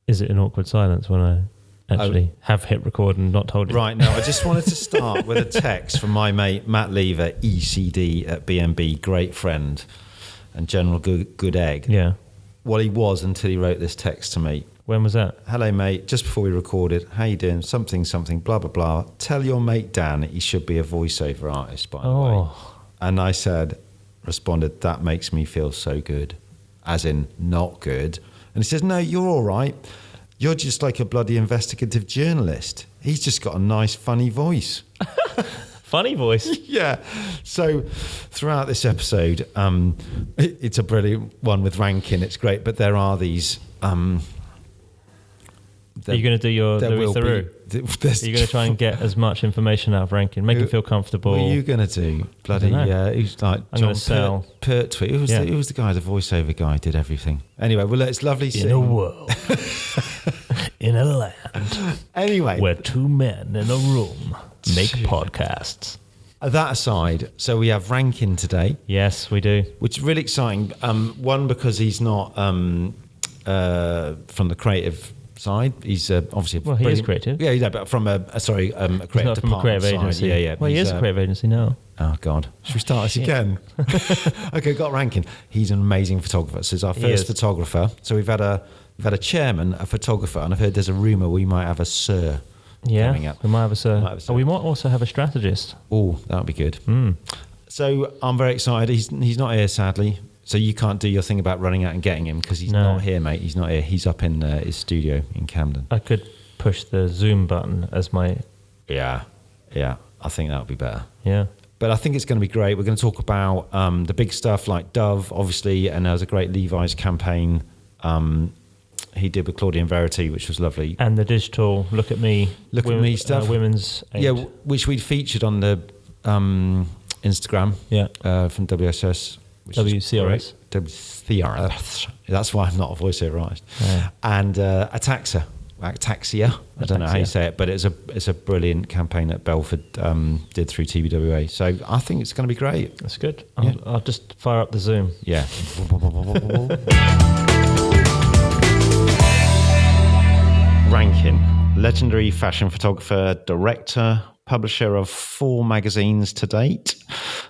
Is it an awkward silence when I actually have hit record and not told you? Right, no, I just wanted to start with a text from my mate Matt Lever, ECD at BNB, great friend and general good egg. Yeah. Well, he was until he wrote this text to me. When was that? Hello, mate. Just before we recorded, how you doing? Something, blah, blah, blah. Tell your mate Dan he should be a voiceover artist, by the way. And I responded, that makes me feel so good. As in, not good. And he says, no, you're all right. You're just like a bloody investigative journalist. He's just got a nice, funny voice. Funny voice? Yeah. So throughout this episode, it's a brilliant one with Rankin. It's great. But there are these... Are you going to do your Louis Theroux? Are you going to try and get as much information out of Rankin? Make him feel comfortable? What are you going to do? Bloody, yeah. He's like John Pertwee. Who was the guy, the voiceover guy, did everything. Anyway, well, it's lovely seeing... In a world, in a land, anyway, where two men in a room make podcasts. That aside, so we have Rankin today. Yes, we do. Which is really exciting. One, because he's not from the creative side. He's obviously he is creative. Yeah, but from a creative department from a creative agency. Yeah. Well, he is a creative agency now. Oh God, should we start this again? Okay, got Rankin. He's an amazing photographer. So he's our first photographer. So we've had a chairman, a photographer, and I've heard there's a rumor we might have a sir. Yeah, we might have a sir. We might also have a strategist. Oh, that would be good. So I'm very excited. He's not here, sadly. So you can't do your thing about running out and getting him because he's not here, mate. He's not here. He's up in his studio in Camden. I could push the Zoom button as my... Yeah. I think that would be better. Yeah. But I think it's going to be great. We're going to talk about the big stuff like Dove, obviously, and there's a great Levi's campaign he did with Claudia and Verity, which was lovely. And the digital Look at Me stuff. Women's Aid. Yeah, which we'd featured on the Instagram from WSS. WCRS. WCRS. That's why I'm not a voiceover artist. Yeah. And Ataxia. I don't know how you say it, but it's a brilliant campaign that Belford did through TBWA. So I think it's going to be great. That's good. I'll just fire up the Zoom. Yeah. Rankin, legendary fashion photographer, director, publisher of 4 magazines to date,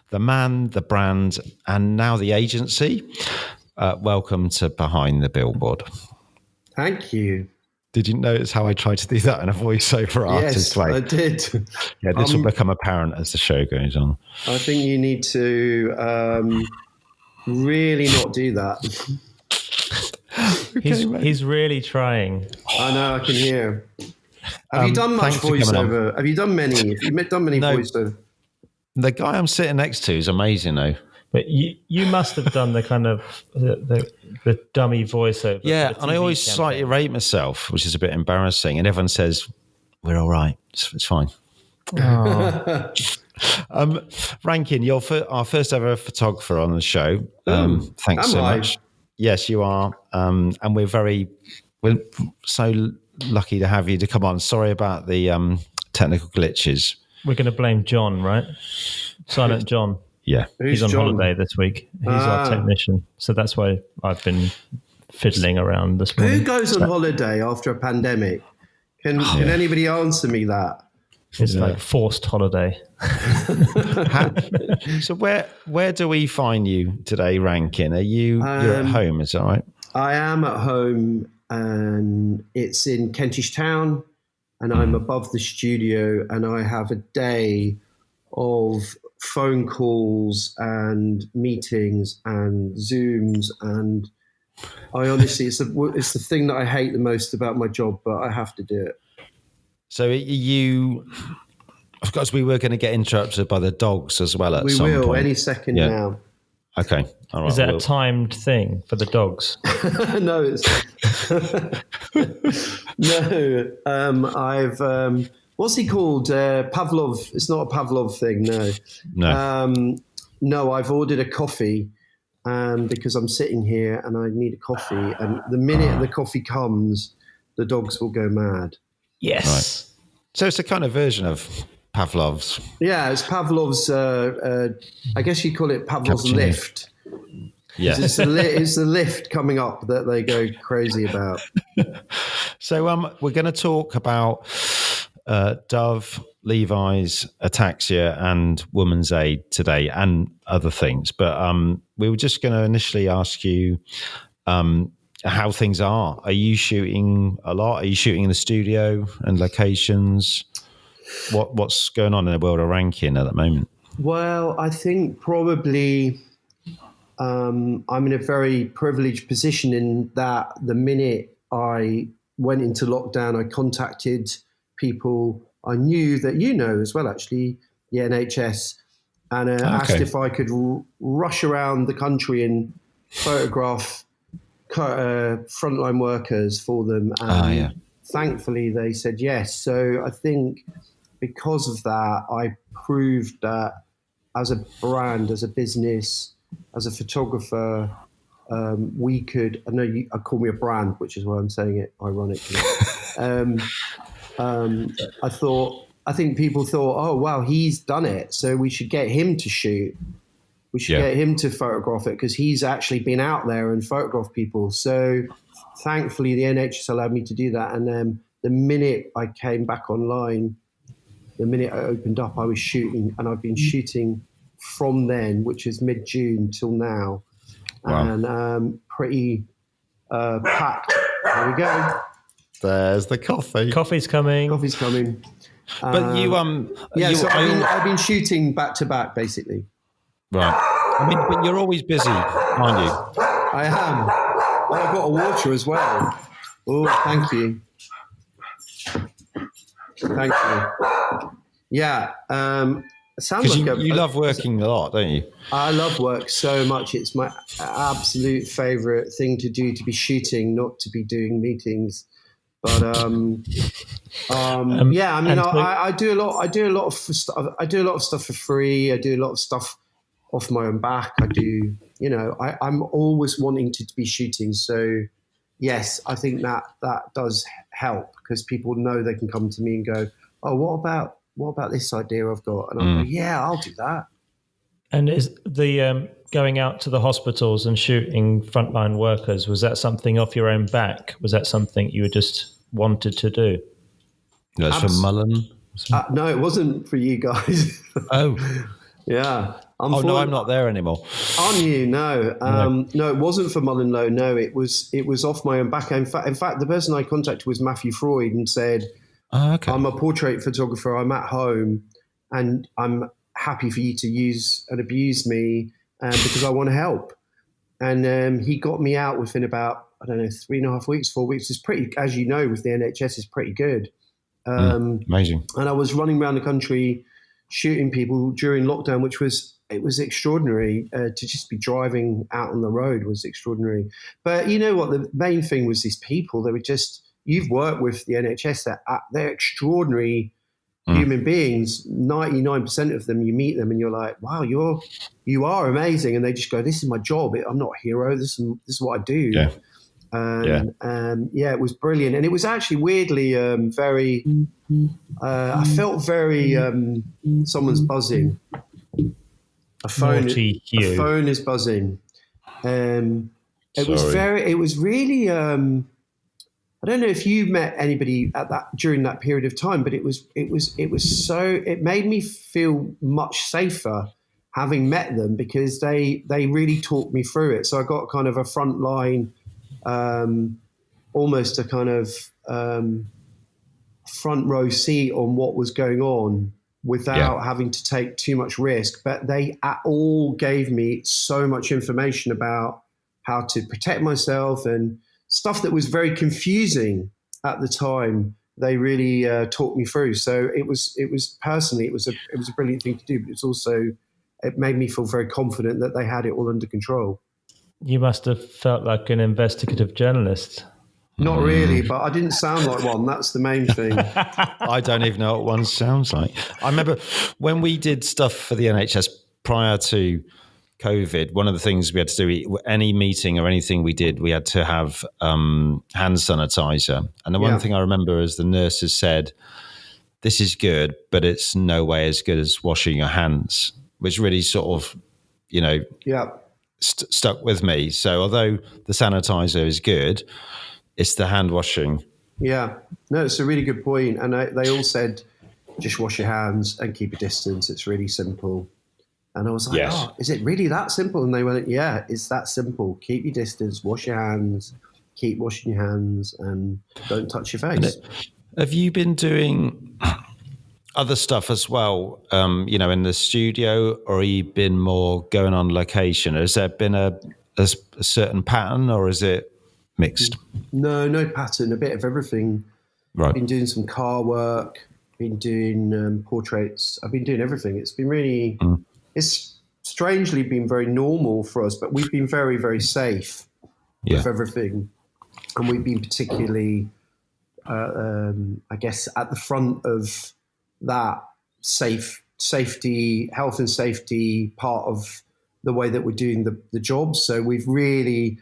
the man, the brand, and now the agency. Welcome to Behind the Billboard. Thank you. Did you notice how I tried to do that in a voiceover artist way? Yes, I did. Yeah, this will become apparent as the show goes on. I think you need to really not do that. He's really trying. I know, I can hear. Have you done much voiceover? Have you done many? Have you done many voiceover? The guy I'm sitting next to is amazing, though. But you must have done the kind of the dummy voiceover. Yeah, and I always slightly rate myself, which is a bit embarrassing. And everyone says, we're all right. It's fine. Rankin, you're our first ever photographer on the show. Thanks so much. Yes, you are. And we're so lucky to have you to come on. Sorry about the technical glitches. We're going to blame John, right? Silent John. Yeah. He's on holiday this week. He's our technician. So that's why I've been fiddling around this morning. Who goes on holiday after a pandemic? Can anybody answer me that? It's like forced holiday. So where do we find you today, Rankin? You're at home, is that right? I am at home, and it's in Kentish Town, and I'm above the studio, and I have a day of phone calls and meetings and Zooms, and I honestly, it's the thing that I hate the most about my job, but I have to do it. So of course, we were going to get interrupted by the dogs as well at some point. We will, any second now. Okay. All right. Is that a timed thing for the dogs? No, I've... what's he called? Pavlov. It's not a Pavlov thing, no. No, I've ordered a coffee because I'm sitting here and I need a coffee. And the minute the coffee comes, the dogs will go mad. Yes. Right. So it's a kind of version of Pavlov's. Yeah, it's Pavlov's, I guess you call it Pavlov's cappuccino. lift. Yeah. It's the lift coming up that they go crazy about. So we're going to talk about Dove, Levi's, Ataxia, and Woman's Aid today, and other things. But we were just going to initially ask you how things are. Are you shooting a lot? Are you shooting in the studio and locations? What's going on in the world of Rankin at the moment? Well, I think probably I'm in a very privileged position in that the minute I went into lockdown, I contacted people I knew that as well, actually, the NHS, and asked if I could rush around the country and photograph frontline workers for them. And thankfully, they said yes. So I think because of that, I proved that as a brand, as a business, as a photographer, we could. I know I call me a brand, which is why I'm saying it ironically. I think people thought, oh wow, he's done it, so we should get him to shoot. We should get him to photograph it because he's actually been out there and photographed people. So thankfully, the NHS allowed me to do that. And the minute I came back online, the minute I opened up, I was shooting, and I've been shooting from then, which is mid-June till now. Wow. And pretty packed. There we go. There's the coffee. Coffee's coming. But I've been shooting back to back, basically. Right. I mean, but you're always busy, aren't you? I am. Oh, I've got a water as well. Oh, thank you. Thank you. Yeah. Because you love working a lot, don't you? I love work so much. It's my absolute favorite thing to do, to be shooting, not to be doing meetings. But I do a lot. I do a lot of stuff. I do a lot of stuff for free. I do a lot of stuff off my own back. I do. I'm always wanting to be shooting. So yes, I think that does help because people know they can come to me and go, oh, what about this idea I've got? And I'm like, yeah, I'll do that. And is the going out to the hospitals and shooting frontline workers, was that something off your own back? Was that something you just wanted to do? No, it's from Mullen? No, it wasn't for you guys. Oh. Yeah. Oh, no, I'm not there anymore. Aren't you? No. No, it wasn't for Mullenlow. No, it was off my own back. In fact, the person I contacted was Matthew Freud and said, I'm a portrait photographer. I'm at home and I'm happy for you to use and abuse me because I want to help. And he got me out within about, 3.5 weeks, 4 weeks. It's pretty, as you know, with the NHS, is pretty good. Amazing. And I was running around the country shooting people during lockdown, which was extraordinary. To just be driving out on the road was extraordinary. But you know what? The main thing was these people. They were just, you've worked with the NHS, they're extraordinary human beings. 99% of them, you meet them and you're like, wow, you are amazing. And they just go, this is my job. I'm not a hero. This is what I do. Yeah. It was brilliant. And it was actually weirdly very, I felt very, someone's buzzing. A phone is buzzing. It was really, I don't know if you met anybody during that period of time, but it made me feel much safer having met them because they really talked me through it. So I got kind of a frontline, almost a kind of front row seat on what was going on without having to take too much risk. But they all gave me so much information about how to protect myself and stuff that was very confusing at the time. They really talked me through. So it was personally, it was a brilliant thing to do, but it made me feel very confident that they had it all under control. You must have felt like an investigative journalist. Not really, but I didn't sound like one. That's the main thing. I don't even know what one sounds like. I remember when we did stuff for the NHS prior to COVID, one of the things we had to do, any meeting or anything we did, we had to have hand sanitizer. And the one thing I remember is the nurses said, this is good, but it's no way as good as washing your hands, which really sort of, stuck with me. So although the sanitizer is good, it's the hand washing. Yeah, no, it's a really good point. And they all said, just wash your hands and keep a distance. It's really simple. And I was like, Yes. oh, is it really that simple? And they went, yeah, it's that simple. Keep your distance, wash your hands, keep washing your hands, and don't touch your face. Have you been doing other stuff as well, in the studio, or have you been more going on location? Has there been a certain pattern, or is it mixed? No pattern, a bit of everything. Right. I've been doing some car work, been doing portraits. I've been doing everything. It's been really, it's strangely been very normal for us, but we've been very, very safe with everything. And we've been particularly, I guess, at the front of that safety, health and safety part of the way that we're doing the job. So we've really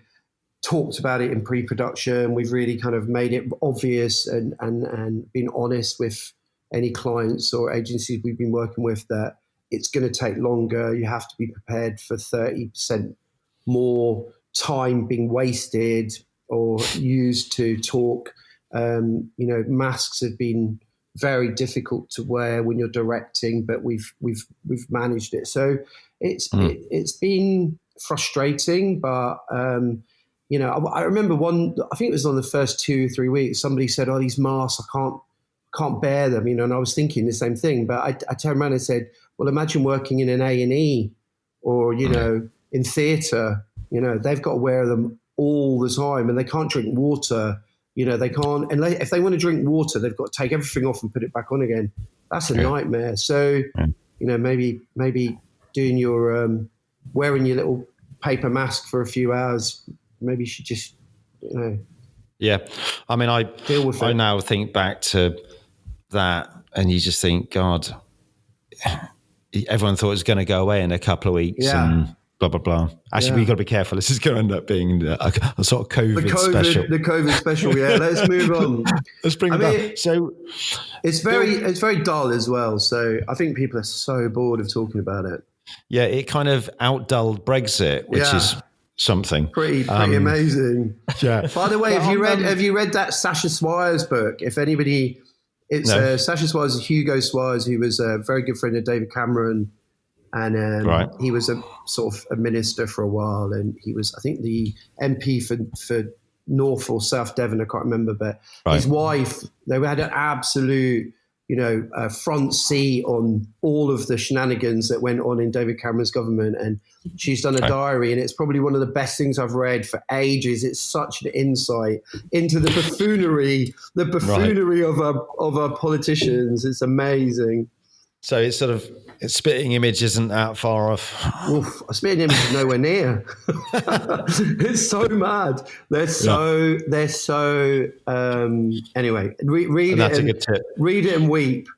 talked about it in pre-production. We've really kind of made it obvious and been honest with any clients or agencies we've been working with that it's going to take longer. You have to be prepared for 30% more time being wasted or used to talk. Masks have been very difficult to wear when you're directing, but we've managed it. So it's been frustrating, but I remember I think it was on the first 2-3 weeks, somebody said, "Oh, these masks, I can't bear them," and I was thinking the same thing. But I turned around and said, "Well, imagine working in an A&E or in theatre. They've got to wear them all the time, and they can't drink water. They can't, and if they want to drink water, they've got to take everything off and put it back on again. That's a nightmare." So, maybe doing your wearing your little paper mask for a few hours. Maybe you should just, Yeah, I mean, I deal with it. I now think back to that, and you just think, God, everyone thought it was going to go away in a couple of weeks, and blah blah blah. Actually, we've got to be careful. This is going to end up being a sort of COVID special. The COVID special. Yeah, let's move on. Let's bring it back. So it's very dull as well. So I think people are so bored of talking about it. Yeah, it kind of outdulled Brexit, which is something pretty amazing. Yeah. By the way, have you read that Sasha Swires book? If anybody, it's Sasha Swires, Hugo Swires, who was a very good friend of David Cameron, and he was a sort of a minister for a while, and he was, I think, the MP for North or South Devon, I can't remember, but his wife, they had an absolute front seat on all of the shenanigans that went on in David Cameron's government. And she's done a diary, and it's probably one of the best things I've read for ages. It's such an insight into the buffoonery of our politicians. It's amazing. So it's sort of, Spitting Image isn't that far off. Oof, a Spitting Image is nowhere near. It's so mad. They're so anyway, read it. That's a good tip. Read it and weep.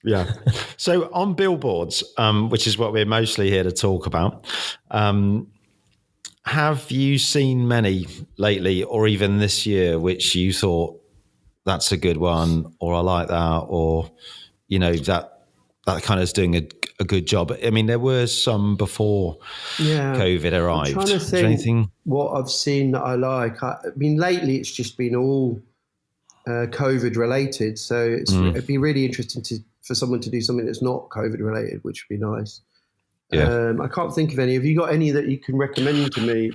Yeah. So on billboards, which is what we're mostly here to talk about, have you seen many lately, or even this year, which you thought that's a good one, or I like that, or that kind of is doing a good job? I mean, there were some before COVID arrived. I'm trying to think what I've seen that I like. I mean, lately it's just been all COVID related. So it'd be really interesting for someone to do something that's not COVID related, which would be nice. Yeah. I can't think of any. Have you got any that you can recommend to me?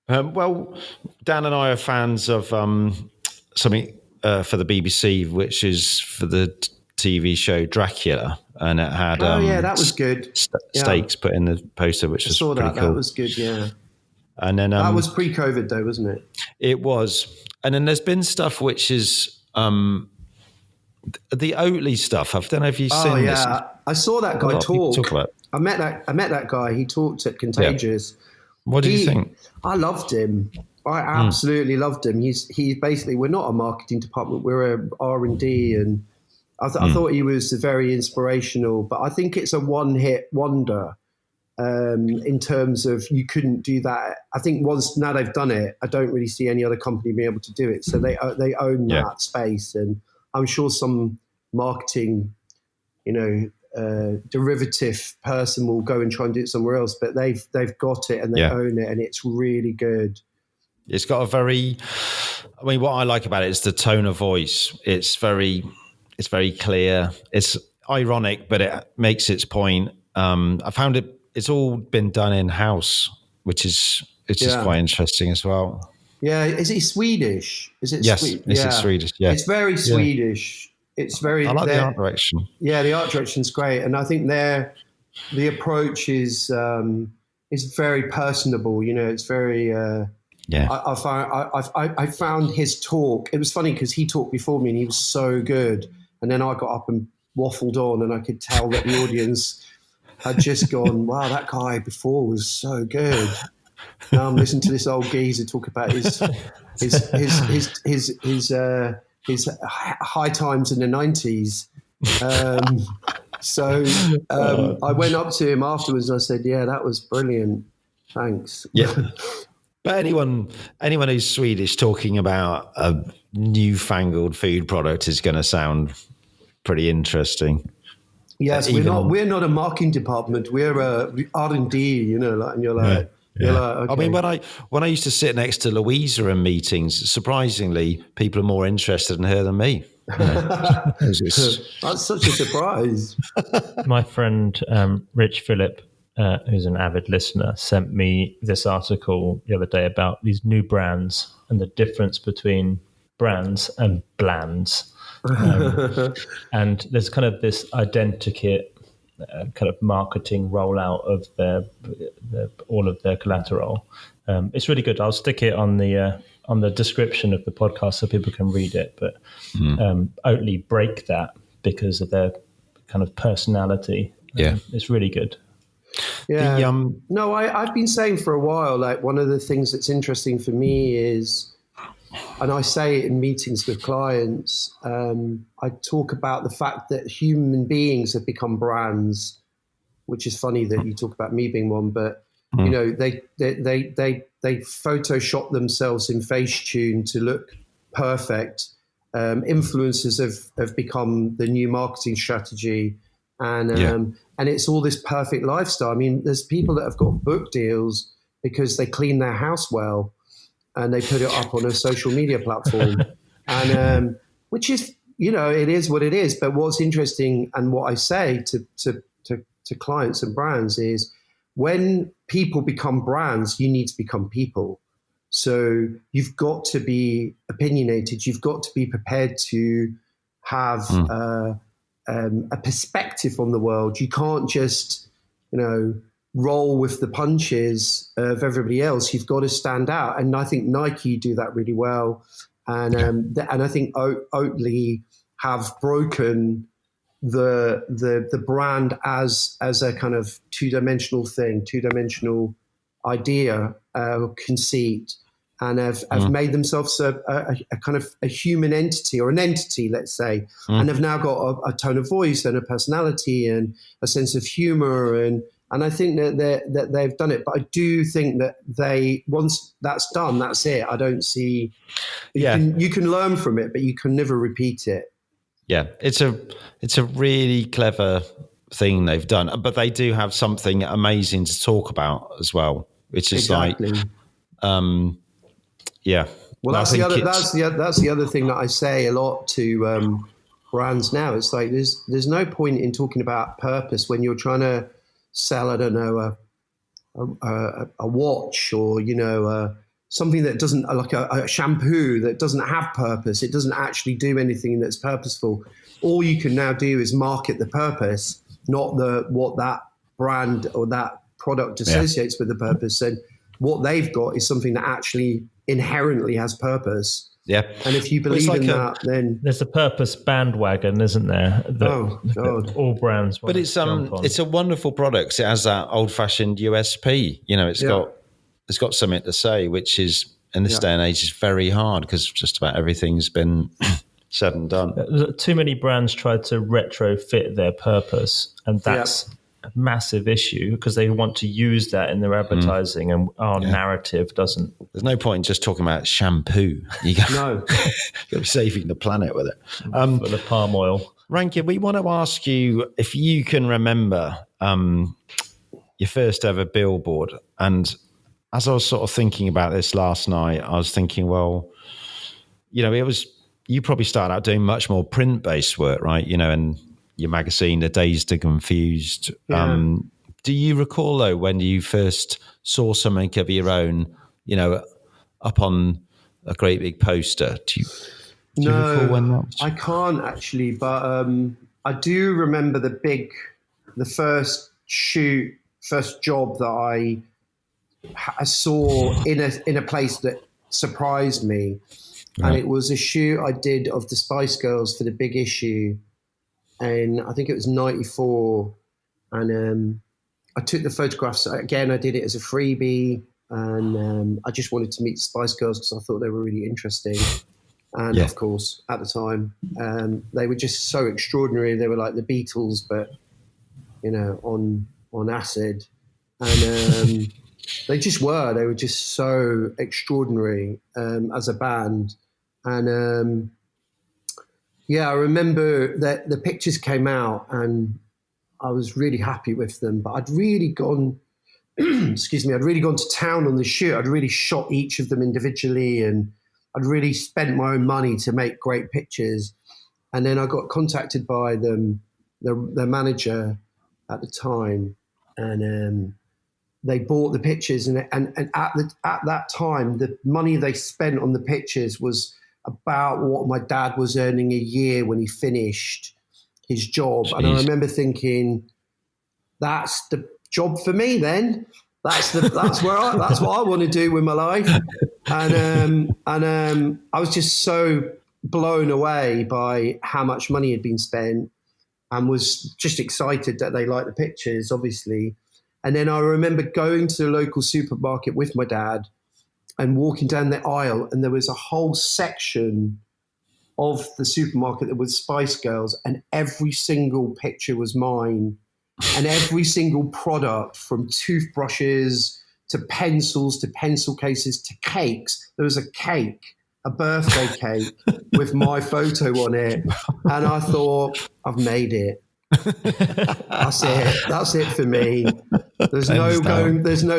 Well, Dan and I are fans of something for the BBC, which is for the TV show Dracula, and it had that was good. Stakes put in the poster, which was pretty cool. That was good, yeah. And then that was pre-COVID though, wasn't it? It was. And then there's been stuff which is the Oatly stuff. I don't know if you've seen this. I saw that guy talk. I met that guy. He talked at Contagious. Yeah. What did you think? I loved him. I absolutely loved him. He's basically, we're not a marketing department. We're a R&D, and I thought he was very inspirational, but I think it's a one-hit wonder in terms of you couldn't do that. I think now they've done it, I don't really see any other company being able to do it. So they own that space, and I'm sure some marketing, derivative person will go and try and do it somewhere else, but they've got it and they own it, and it's really good. It's got a very, I mean, what I like about it is the tone of voice. It's very clear. It's ironic, but it makes its point. I found it's all been done in house, which is quite interesting as well. Yeah, is he Swedish? Is it? Yes, it's Swedish. Yeah, it's very Swedish. It's very. I like the art direction. Yeah, the art direction's great, and I think the approach is very personable. You know, it's very. I found his talk. It was funny because he talked before me, and he was so good, and then I got up and waffled on, and I could tell that the audience had just gone, "Wow, that guy before was so good." Now I'm listening to this old geezer talk about his high times in the 90s. I went up to him afterwards and I said, "Yeah, that was brilliant. Thanks." Yeah. But anyone who's Swedish talking about a newfangled food product is going to sound pretty interesting. Yes, we're not a marketing department. We're a R&D. You know, like, and you're like. Yeah. Yeah. Like, okay. I mean, when I used to sit next to Louisa in meetings, surprisingly, people are more interested in her than me. That's such a surprise. My friend Rich Phillip, who's an avid listener, sent me this article the other day about these new brands and the difference between brands and blands. And there's kind of this identikit kind of marketing rollout of all of their collateral. It's really good. I'll stick it on the description of the podcast so people can read it. But Oatly break that because of their kind of personality. It's really good. Yeah. No, I've been saying for a while, like, one of the things that's interesting for me is, and I say it in meetings with clients, I talk about the fact that human beings have become brands, which is funny that you talk about me being one, but you know, they Photoshop themselves in Facetune to look perfect. Influencers have become the new marketing strategy, and it's all this perfect lifestyle. I mean, there's people that have got book deals because they clean their house well, and they put it up on a social media platform, and which is, you know, it is what it is. But what's interesting, and what I say to clients and brands, is when people become brands, you need to become people. So you've got to be opinionated. You've got to be prepared to have a perspective on the world. You can't just, you know, roll with the punches of everybody else. You've got to stand out, and I think Nike do that really well. And and I think Oatly have broken the brand as a kind of two-dimensional thing, two-dimensional idea, conceit, and have made themselves a kind of a human entity, or an entity, let's say, and have now got a tone of voice and a personality and a sense of humor, and I think that they've done it. But I do think that once that's done, that's it. I don't see. You can learn from it, but you can never repeat it. Yeah, it's a really clever thing they've done, but they do have something amazing to talk about as well, which is exactly. Well, that's the other thing that I say a lot to brands now. It's like there's no point in talking about purpose when you're trying to sell, I don't know, a watch, or, you know, something that doesn't, like a shampoo that doesn't have purpose. It doesn't actually do anything that's purposeful. All you can now do is market the purpose, not what that brand or that product associates with the purpose. And what they've got is something that actually inherently has purpose. Yeah. And if you believe in that, then there's a purpose bandwagon, isn't there? That all brands want. But it's a wonderful product. It has that old-fashioned USP. You know, it's got something to say, which is, in this day and age, is very hard because just about everything's been said and done. Too many brands try to retrofit their purpose, and that's a massive issue because they want to use that in their advertising, and our narrative doesn't. There's no point in just talking about shampoo. You're saving the planet with it. For the palm oil. Rankin, we want to ask you if you can remember your first ever billboard. And as I was sort of thinking about this last night, I was thinking, well, you probably started out doing much more print-based work, right? And your magazine, the Dazed Confused. Yeah. Do you recall, though, when you first saw something of your own, up on a great big poster? Do you recall when that was? I can't actually, but I do remember the first job that I saw in a place that surprised me. Right. And it was a shoot I did of the Spice Girls for the big issue. And I think it was 94. And I took the photographs. Again, I did it as a freebie. And I just wanted to meet the Spice Girls because I thought they were really interesting. And of course, at the time, they were just so extraordinary. They were like the Beatles, but, on acid. And they were just so extraordinary as a band. And I remember that the pictures came out and I was really happy with them, but I'd really gone, I'd really gone to town on the shoot. I'd really shot each of them individually and I'd really spent my own money to make great pictures. And then I got contacted by their manager at the time, and they bought the pictures. And at that time, the money they spent on the pictures was about what my dad was earning a year when he finished his job. Jeez. And I remember thinking, that's the job for me then. That's what I want to do with my life. And I was just so blown away by how much money had been spent and was just excited that they liked the pictures, obviously. And then I remember going to the local supermarket with my dad and walking down the aisle, and there was a whole section of the supermarket that was Spice Girls, and every single picture was mine. And every single product, from toothbrushes to pencils to pencil cases to cakes. There was a birthday cake with my photo on it. And I thought, I've made it. That's it. That's it for me. There's no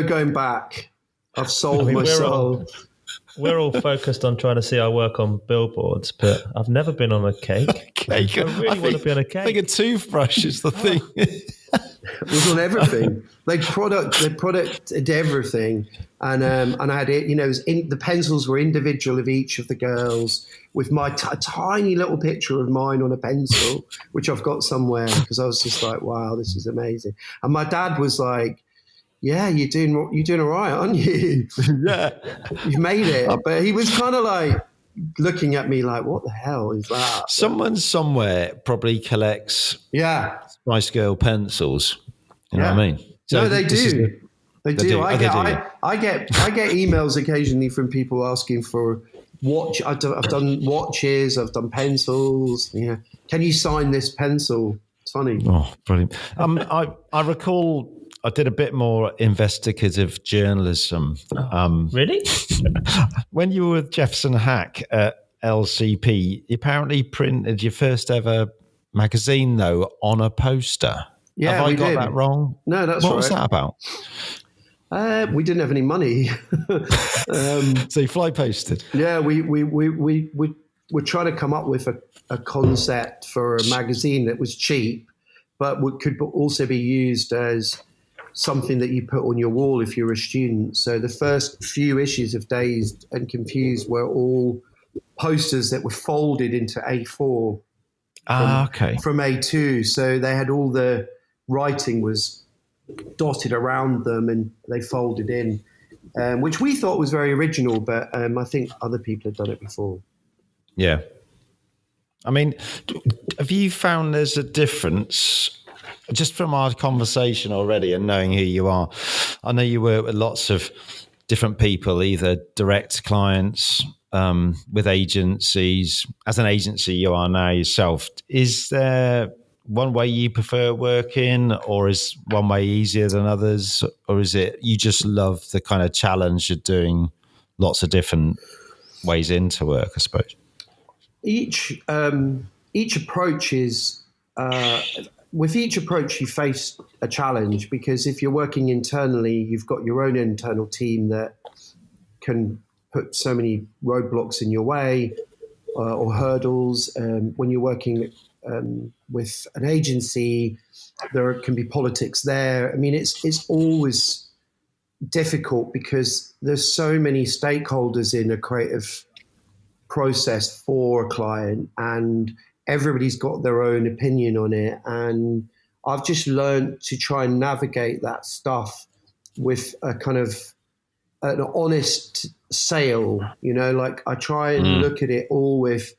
going back. I've sold my soul. We're all focused on trying to see our work on billboards, but I've never been on a cake. I really want to be on a cake. I think a toothbrush is the thing. It was on everything. They producted everything, and I had it. The pencils were individual of each of the girls, with my tiny little picture of mine on a pencil, which I've got somewhere because I was just like, wow, this is amazing. And my dad was like, yeah, you're doing all right, aren't you? Yeah, you've made it. But he was kind of like looking at me like, what the hell is that? Someone somewhere probably collects Spice Girl pencils. You know what I mean? So no, they do. They do. I get emails occasionally from people asking for watch. I've done watches. I've done pencils. Yeah. Can you sign this pencil? It's funny. Oh, brilliant. I recall I did a bit more investigative journalism. Really? When you were with Jefferson Hack at LCP, you apparently printed your first ever magazine, though, on a poster. Yeah, Have I got that wrong? No, that's right. What was that about? We didn't have any money. So you fly posted? Yeah, we're trying to come up with a concept for a magazine that was cheap, but could also be used as something that you put on your wall if you're a student. So the first few issues of Dazed and Confused were all posters that were folded into A4 from A2. So they had all the writing was dotted around them and they folded in, which we thought was very original, but I think other people have done it before. Yeah. I mean, have you found there's a difference just from our conversation already and knowing who you are? I know you work with lots of different people, either direct clients, with agencies. As an agency, you are now yourself. Is there one way you prefer working, or is one way easier than others? Or is it you just love the kind of challenge of doing lots of different ways into work, I suppose? Each each approach is with each approach you face a challenge, because if you're working internally, you've got your own internal team that can put so many roadblocks in your way or hurdles. When you're working with an agency, there can be politics there. I mean, it's always difficult because there's so many stakeholders in a creative process for a client, and everybody's got their own opinion on it. And I've just learned to try and navigate that stuff with a kind of an honest sale, like I try and look at it all with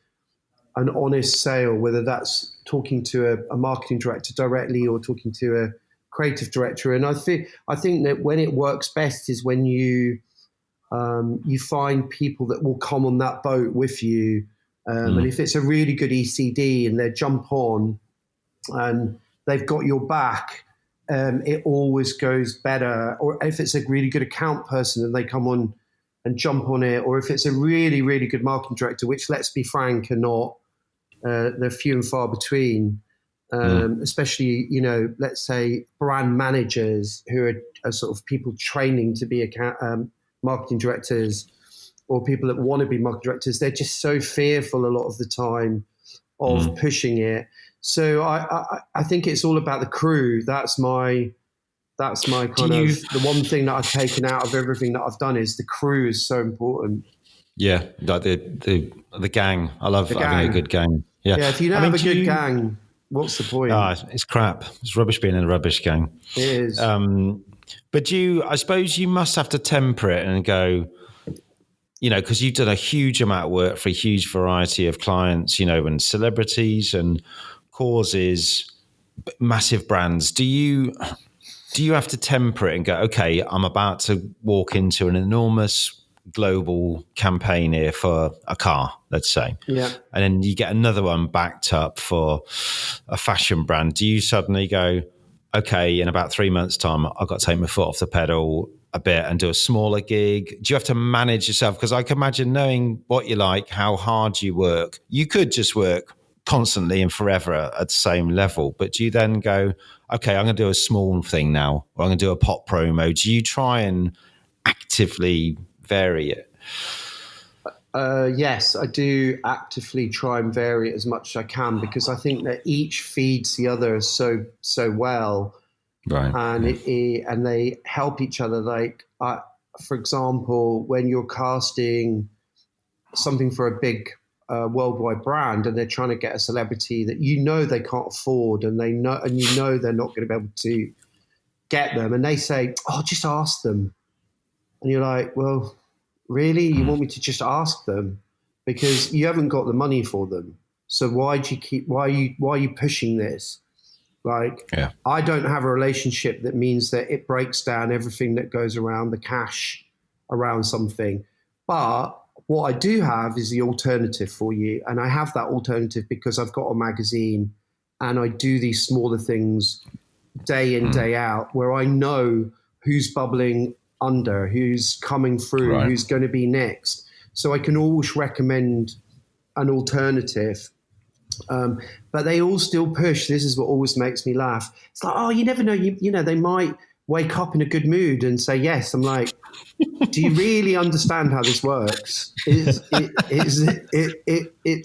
an honest sale, whether that's talking to a marketing director directly or talking to a creative director. And I think that when it works best is when you find people that will come on that boat with you. And if it's a really good ECD and they jump on and they've got your back, it always goes better. Or if it's a really good account person and they come on and jump on it, or if it's a really, really good marketing director, which, let's be frank, are not, they're few and far between, especially, let's say brand managers who are sort of people training to be marketing directors, or people that want to be marketing directors. They're just so fearful a lot of the time of pushing it. So I think it's all about the crew. That's my kind of the one thing that I've taken out of everything that I've done is the crew is so important. Yeah, like the gang. I love having a good gang. Yeah, if you don't have a good gang, what's the point? It's crap. It's rubbish being in a rubbish gang. It is. But I suppose you must have to temper it and go, because you've done a huge amount of work for a huge variety of clients, and celebrities and causes, massive brands. Do you have to temper it and go, okay, I'm about to walk into an enormous global campaign here for a car, let's say. Yeah. And then you get another one backed up for a fashion brand. Do you suddenly go, okay, in about 3 months' time, I've got to take my foot off the pedal a bit and do a smaller gig? Do you have to manage yourself? Because I can imagine, knowing what you like, how hard you work, you could just work constantly and forever at the same level. But do you then go, okay, I'm going to do a small thing now, or I'm going to do a pop promo? Do you try and actively vary it? Yes, I do actively try and vary it as much as I can, because I think that each feeds the other so well. Right. And and they help each other. Like, for example, when you're casting something for a big worldwide brand and they're trying to get a celebrity that they can't afford, and they're not going to be able to get them, and they say, "Oh, just ask them," and you're like, "Well, really? You want me to just ask them? Because you haven't got the money for them. So why are you pushing this?" Like, yeah. I don't have a relationship that means that it breaks down everything that goes around the cash around something. But what I do have is the alternative for you. And I have that alternative because I've got a magazine and I do these smaller things day in, day out, where I know who's bubbling under, who's coming through, right, who's going to be next. So I can always recommend an alternative. But they all still push. This is what always makes me laugh. It's like, oh, you never know. They might wake up in a good mood and say yes. I'm like, do you really understand how this works? It's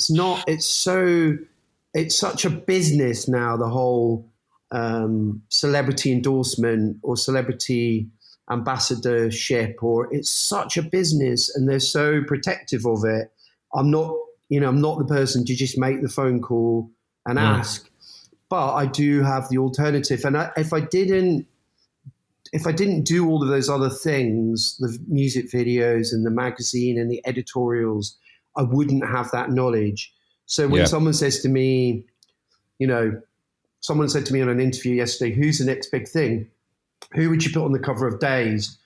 not. It's such a business now. The whole celebrity endorsement or celebrity ambassadorship, or it's such a business, and they're so protective of it. I'm not the person to just make the phone call and ask, but I do have the alternative. And if I didn't do all of those other things, the music videos and the magazine and the editorials, I wouldn't have that knowledge. So when someone says to me, someone said to me on an interview yesterday, who's the next big thing? Who would you put on the cover of Dazed?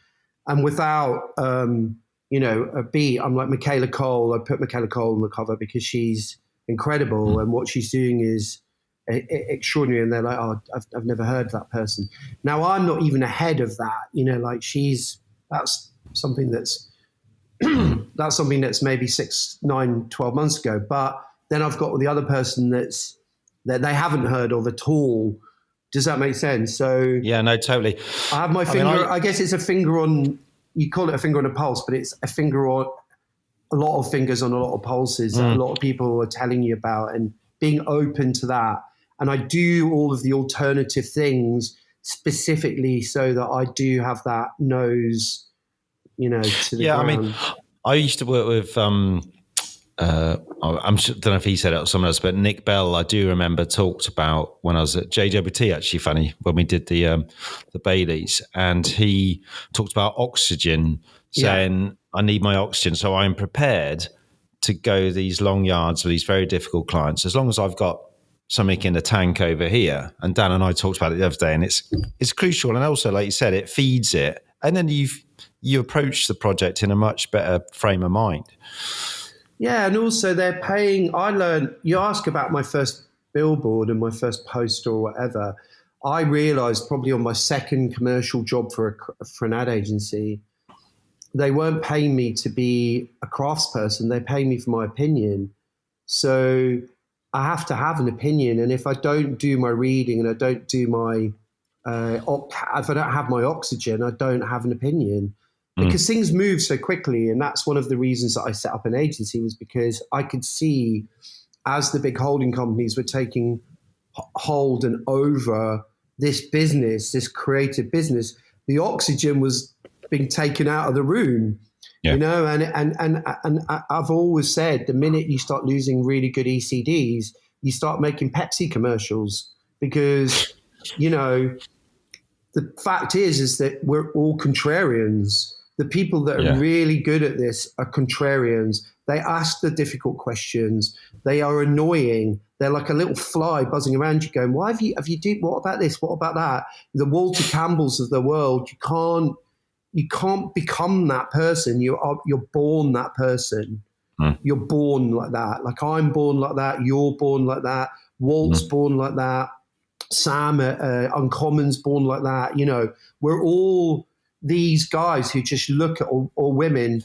And without, a beat, I'm like, Michaela Cole. I put Michaela Cole on the cover because she's incredible and what she's doing is extraordinary. And they're like, oh, I've never heard of that person. Now, I'm not even ahead of that, that's something that's maybe 6, 9, 12 months ago. But then I've got the other person that they haven't heard of at all. Does that make sense? So yeah, no, totally. I have my finger. I guess it's a finger on. You call it a finger on a pulse, but it's a finger on a lot of fingers on a lot of pulses that a lot of people are telling you about, and being open to that. And I do all of the alternative things specifically so that I do have that nose, to the ground. I mean, I used to work with, don't know if he said it or someone else, but Nick Bell, I do remember, talked about when I was at JWT, actually funny, when we did the Baileys, and he talked about oxygen, saying, I need my oxygen, so I'm prepared to go these long yards with these very difficult clients, as long as I've got something in the tank over here. And Dan and I talked about it the other day, and it's crucial. And also, like you said, it feeds it. And then you approach the project in a much better frame of mind. Yeah, and also they're paying. I learned. You ask about my first billboard and my first poster or whatever. I realised probably on my second commercial job for an ad agency, they weren't paying me to be a craftsperson. They pay me for my opinion. So I have to have an opinion, and if I don't do my reading and I don't do my if I don't have my oxygen, I don't have an opinion, because things move so quickly. And that's one of the reasons that I set up an agency, was because I could see, as the big holding companies were taking hold and over this business, this creative business, the oxygen was being taken out of the room. And I've always said, the minute you start losing really good ECDs, you start making Pepsi commercials, because the fact is that we're all contrarians. The people that are really good at this are contrarians. They ask the difficult questions. They are annoying. They're like a little fly buzzing around you, going, "Why have you what about this? What about that?" The Walter Campbells of the world. You can't become that person. You're born that person. You're born like that. Like I'm born like that. You're born like that. Walt's born like that. Sam Uncommon's born like that. We're all these guys who just look at, or women.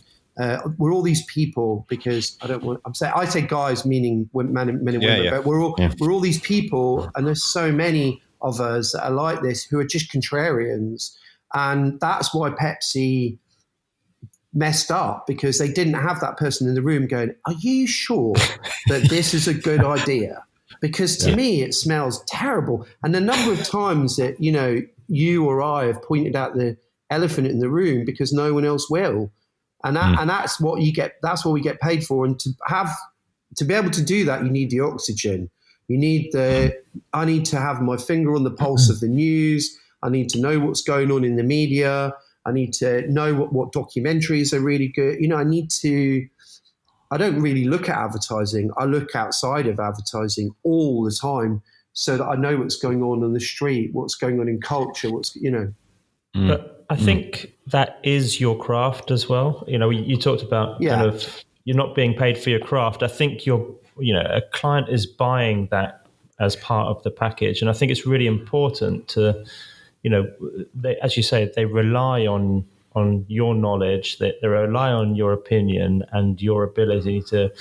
We're all these people, because I say guys meaning men and women, but we're all these people, and there's so many of us that are like this, who are just contrarians. And that's why Pepsi messed up, because they didn't have that person in the room going, "Are you sure that this is a good idea? Because to me, it smells terrible." And the number of times that, you or I have pointed out the elephant in the room because no one else will. And that's what you get. That's what we get paid for. And to be able to do that, you need the oxygen. You need I need to have my finger on the pulse of the news. I need to know what's going on in the media. I need to know what documentaries are really good. I don't really look at advertising. I look outside of advertising all the time, so that I know what's going on the street, what's going on in culture, But I think that is your craft as well. You talked about kind of, you're not being paid for your craft. I think a client is buying that as part of the package. And I think it's really important to, as you say, they rely on your knowledge, they rely on your opinion, and your ability to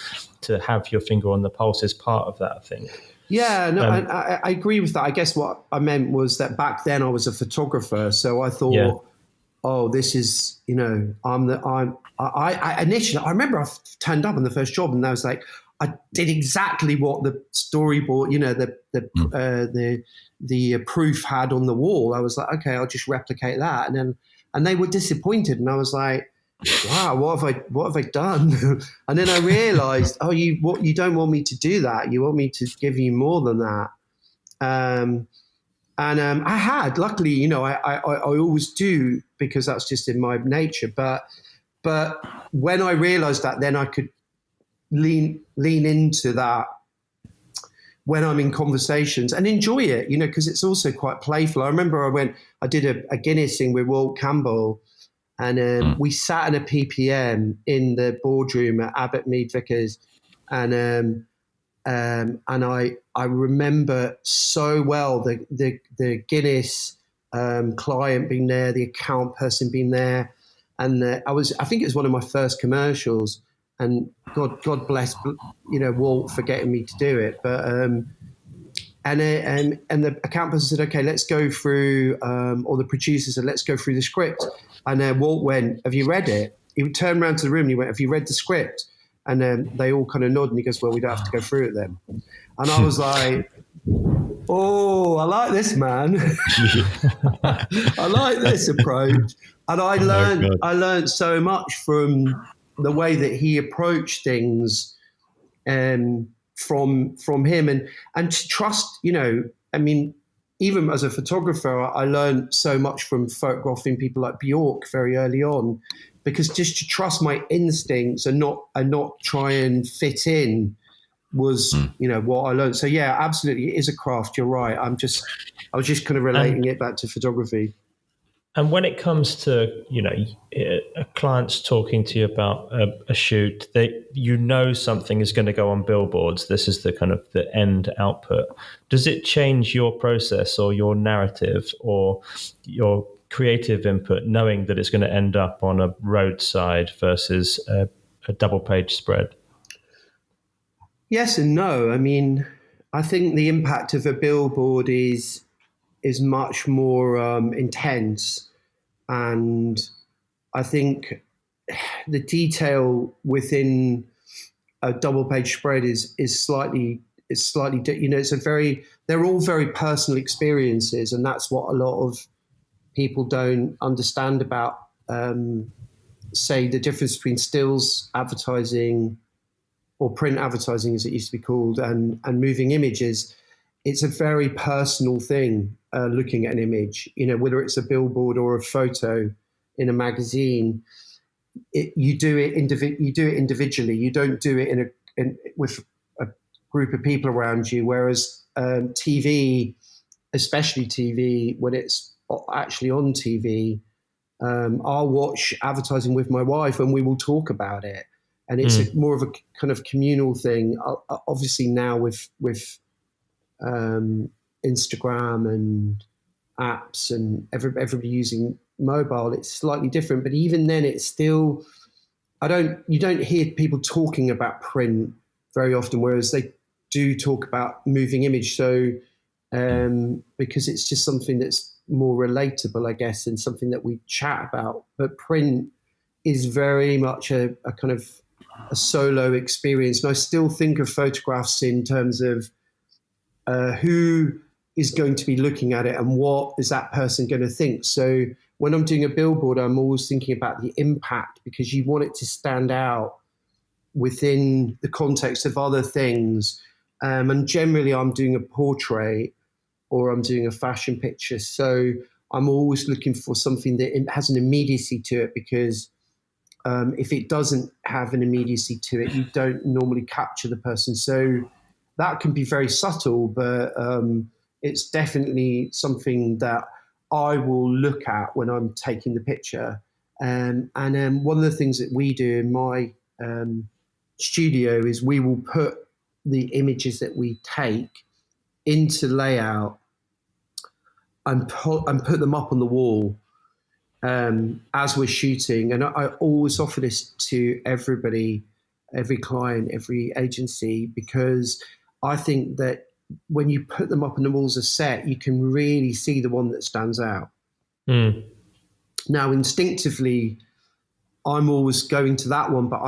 have your finger on the pulse is part of that, I think. Yeah, no, I agree with that. I guess what I meant was that back then I was a photographer, so I thought, this is, I initially, I remember I turned up on the first job, and I was like, I did exactly what the storyboard, the proof had on the wall. I was like, okay, I'll just replicate that, and they were disappointed, and I was like, wow, what have I done? And then I realized, you don't want me to do that. You want me to give you more than that. I had, luckily, I always do, because that's just in my nature. But when I realized that, then I could lean into that when I'm in conversations and enjoy it, because it's also quite playful. I remember I did a Guinness thing with Walt Campbell, and we sat in a PPM in the boardroom at Abbott Mead Vickers, and I remember so well the Guinness client being there, the account person being there, and I think it was one of my first commercials, and God bless, Walt for getting me to do it. But and the account person said, okay, let's go through, or the producer said, let's go through the script. And Walt went, have you read it? He would turn around to the room and he went, have you read the script? And then they all kind of nod, and he goes, well, we don't have to go through it then. And I was like, oh, I like this, man. I like this approach. And I learned so much from the way that he approached things, from him, and to trust, even as a photographer, I learned so much from photographing people like Bjork very early on, because just to trust my instincts and not try and fit in was, what I learned. So yeah, absolutely, it is a craft. You're right. I was just kind of relating it back to photography. And when it comes to, clients talking to you about a shoot, something is going to go on billboards. This is the kind of the end output. Does it change your process or your narrative or your creative input, knowing that it's going to end up on a roadside versus a double page spread? Yes and no. I mean, I think the impact of a billboard is much more intense, and I think the detail within a double page spread is slightly they're all very personal experiences, and that's what a lot of people don't understand about say the difference between stills advertising or print advertising, as it used to be called, and moving images. It's a very personal thing, looking at an image, whether it's a billboard or a photo in a magazine. You do it individually. You don't do it with a group of people around you. Whereas TV, especially TV, when it's actually on TV, I'll watch advertising with my wife and we will talk about it. And it's more of a kind of communal thing. Obviously now with Instagram and apps and everybody using mobile, it's slightly different. But even then, it's still, you don't hear people talking about print very often, whereas they do talk about moving image. So because it's just something that's more relatable, I guess, and something that we chat about. But print is very much a kind of a solo experience. And I still think of photographs in terms of who is going to be looking at it and what is that person going to think. So when I'm doing a billboard, I'm always thinking about the impact, because you want it to stand out within the context of other things. And generally I'm doing a portrait or I'm doing a fashion picture. So I'm always looking for something that has an immediacy to it, because if it doesn't have an immediacy to it, you don't normally capture the person. So that can be very subtle, but it's definitely something that I will look at when I'm taking the picture. And one of the things that we do in my studio is we will put the images that we take into layout and put them up on the wall as we're shooting. And I always offer this to everybody, every client, every agency, because I think that when you put them up on the walls of set, you can really see the one that stands out. Now, instinctively, I'm always going to that one, but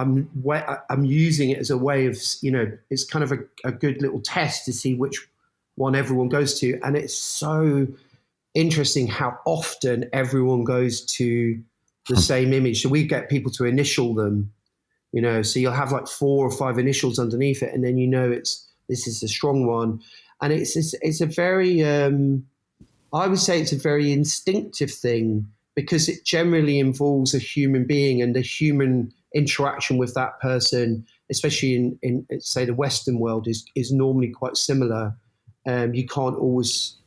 I'm using it as a way of, it's kind of a good little test to see which one everyone goes to. And it's so interesting how often everyone goes to the same image. So we get people to initial them, so you'll have like 4 or 5 initials underneath it, and then this is a strong one. And it's a very, I would say it's a very instinctive thing, because it generally involves a human being and a human interaction with that person, especially in say the Western world is normally quite similar. You can't always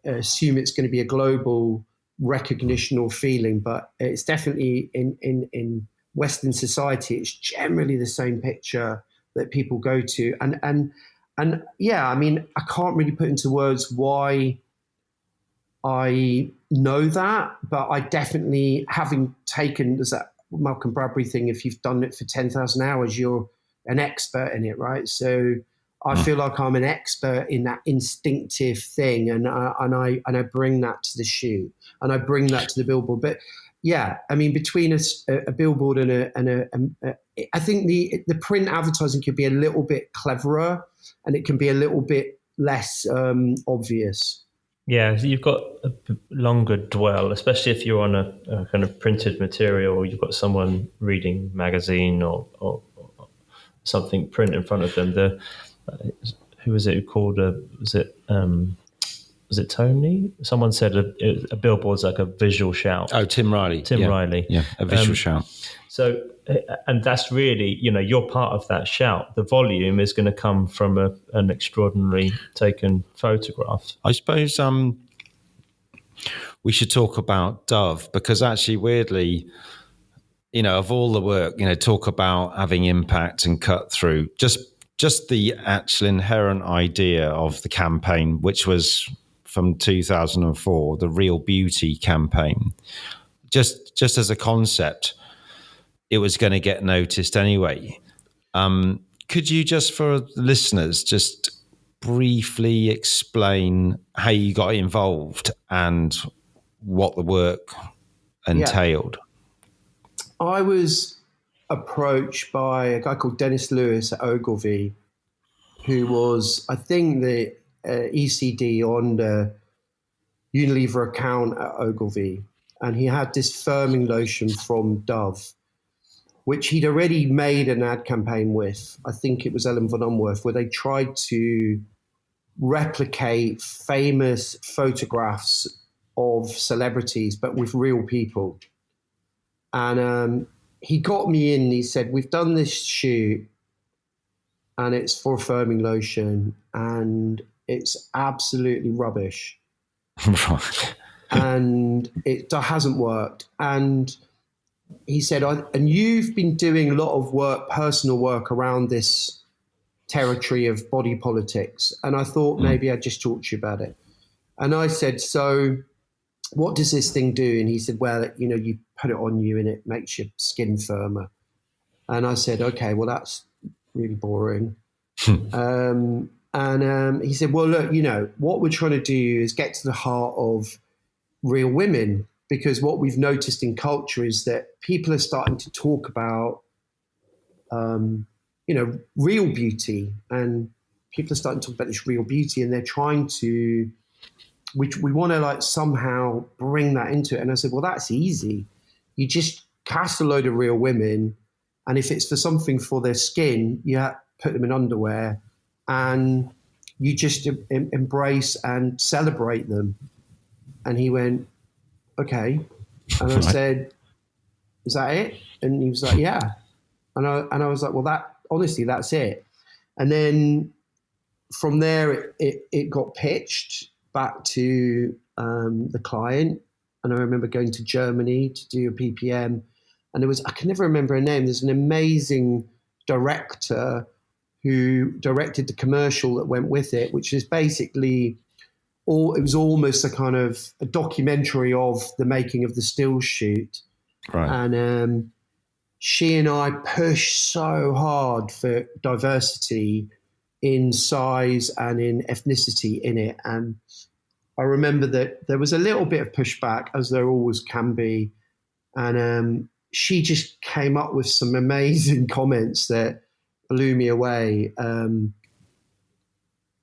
assume it's going to be a global recognition or feeling, but it's definitely in Western society, it's generally the same picture that people go to. And yeah, I mean, I can't really put into words why I know that, but I definitely, having taken Malcolm Bradbury thing. If you've done it for 10,000 hours, you're an expert in it, right? So I feel like I'm an expert in that instinctive thing, and I bring that to the shoot, and I bring that to the billboard. But yeah, I mean, between a billboard and I think the print advertising could be a little bit cleverer, and it can be a little bit less obvious. Yeah, so you've got a longer dwell, especially if you're on a kind of printed material, or you've got someone reading magazine or something print in front of them. Who was it who called was it Tony? Someone said a billboard's like a visual shout. Oh, Tim Riley. Riley. Yeah, a visual shout. So, and that's really, you're part of that shout. The volume is going to come from an extraordinary taken photograph. I suppose we should talk about Dove, because actually, weirdly, of all the work, talk about having impact and cut through, just the actual inherent idea of the campaign, which was from 2004, the Real Beauty campaign, just as a concept, it was going to get noticed anyway. Could you just, for listeners, just briefly explain how you got involved and what the work entailed? Yeah. I was approached by a guy called Dennis Lewis at Ogilvy, who was, I think, the ECD on the Unilever account at Ogilvy. And he had this firming lotion from Dove, which he'd already made an ad campaign with. I think it was Ellen von Unwerth, where they tried to replicate famous photographs of celebrities, but with real people. And he got me in. He said, "We've done this shoot, and it's for firming lotion, and it's absolutely rubbish." Right. And it hasn't worked. And he said, "And you've been doing a lot of work, personal work around this territory of body politics." And I thought maybe I'd just talk to you about it. And I said, "So what does this thing do?" And he said, "Well, you put it on you and it makes your skin firmer." And I said, "Okay, well, that's really boring." And he said, "Well, look, what we're trying to do is get to the heart of real women, because what we've noticed in culture is that people are starting to talk about, real beauty, and people are starting to talk about this real beauty, and they're trying to, we want to somehow bring that into it." And I said, "Well, that's easy. You just cast a load of real women, and if it's for something for their skin, you put them in underwear, and you just embrace and celebrate them." And he went, "Okay." And I said, "Is that it?" And he was like, "Yeah." And I was like, "Well, that's it." And then from there, it got pitched back to the client. And I remember going to Germany to do a PPM. And I can never remember her name. There's an amazing director who directed the commercial that went with it, which is basically it was almost a kind of a documentary of the making of the still shoot. Right. And she and I pushed so hard for diversity in size and in ethnicity in it. And I remember that there was a little bit of pushback, as there always can be. And she just came up with some amazing comments that blew me away.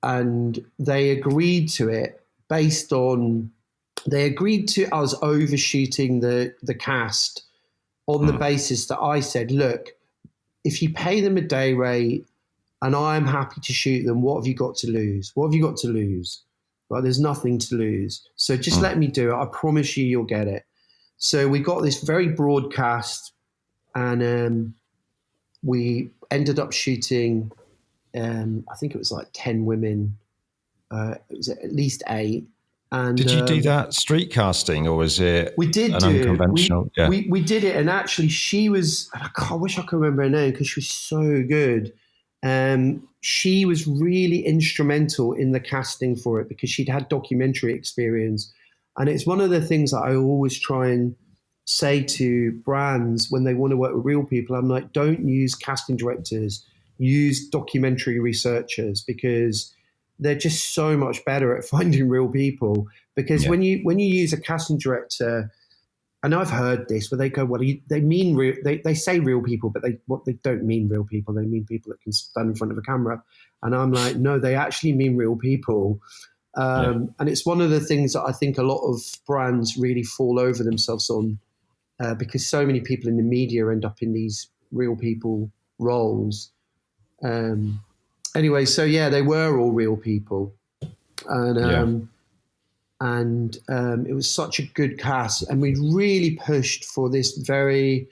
And they agreed to it they agreed to us overshooting the cast on the basis that I said, "Look, if you pay them a day rate and I'm happy to shoot them, what have you got to lose? What have you got to lose?" Well, there's nothing to lose. So just let me do it. I promise you'll get it. So we got this very broad cast, and we ended up shooting, I think it was 10 women. It was at least 8. And did you do that street casting, or was it we did an do unconventional? We did it, and actually she was, I wish I could remember her name because she was so good. She was really instrumental in the casting for it because she'd had documentary experience. And it's one of the things that I always try and say to brands when they want to work with real people, I'm like, don't use casting directors, use documentary researchers, because they're just so much better at finding real people. Because when you use a casting director, and I've heard this, where they go, well, they mean real, they say real people, but they don't mean real people. They mean people that can stand in front of a camera. And I'm like, no, they actually mean real people. And it's one of the things that I think a lot of brands really fall over themselves on, because so many people in the media end up in these real people roles. Anyway, so they were all real people. And it was such a good cast, and we really pushed for this very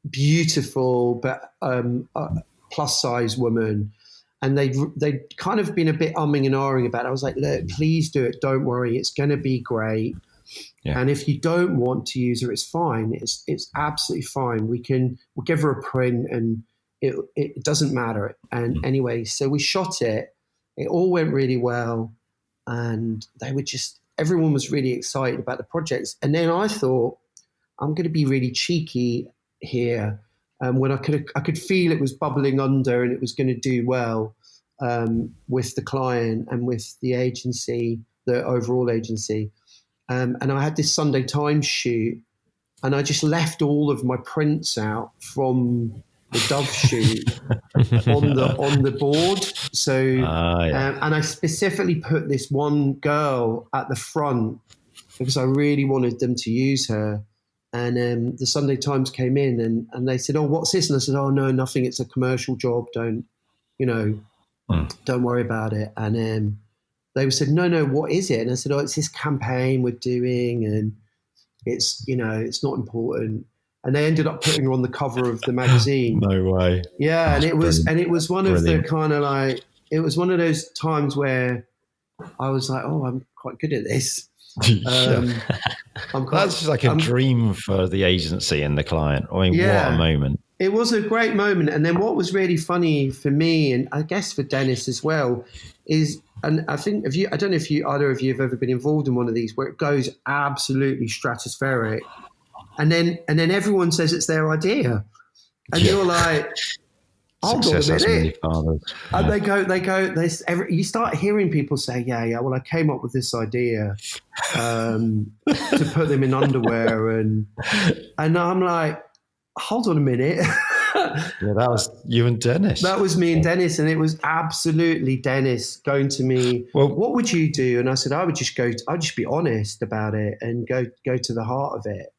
beautiful but plus size woman, and they'd kind of been a bit umming and ahhing about it. I was like, look, please do it, don't worry, it's going to be great. And if you don't want to use her, it's fine, it's absolutely fine. We'll give her a print, and it doesn't matter. And anyway, so we shot it all went really well, and everyone was really excited about the projects. And then I thought, I'm going to be really cheeky here. When I could feel it was bubbling under and it was going to do well with the client and with the agency, the overall agency. And I had this Sunday Times shoot, and I just left all of my prints out from the Dove shoot on the board. So, and I specifically put this one girl at the front because I really wanted them to use her. And the Sunday Times came in and they said, "Oh, what's this?" And I said, "Oh, no, nothing. It's a commercial job. Don't worry about it." And they said, "No, what is it?" And I said, "Oh, it's this campaign we're doing, and it's not important." And they ended up putting her on the cover of the magazine. No way. Yeah, That's and it was one brilliant. of the kind of like, it was one of those times where I was like, "Oh, I'm quite good at this." That's just like a dream for the agency and the client. I mean, what a moment. It was a great moment. And then what was really funny for me, and I guess for Dennis as well, is, and I think I don't know if either of you have ever been involved in one of these where it goes absolutely stratospheric, and then everyone says it's their idea, and you're like, hold on a minute. And they go. You start hearing people say, yeah. Well, I came up with this idea to put them in underwear, and I'm like, hold on a minute. Yeah, that was you and Dennis. That was me and Dennis, and it was absolutely Dennis going to me. Well, what would you do? And I said, I'd just be honest about it and go to the heart of it.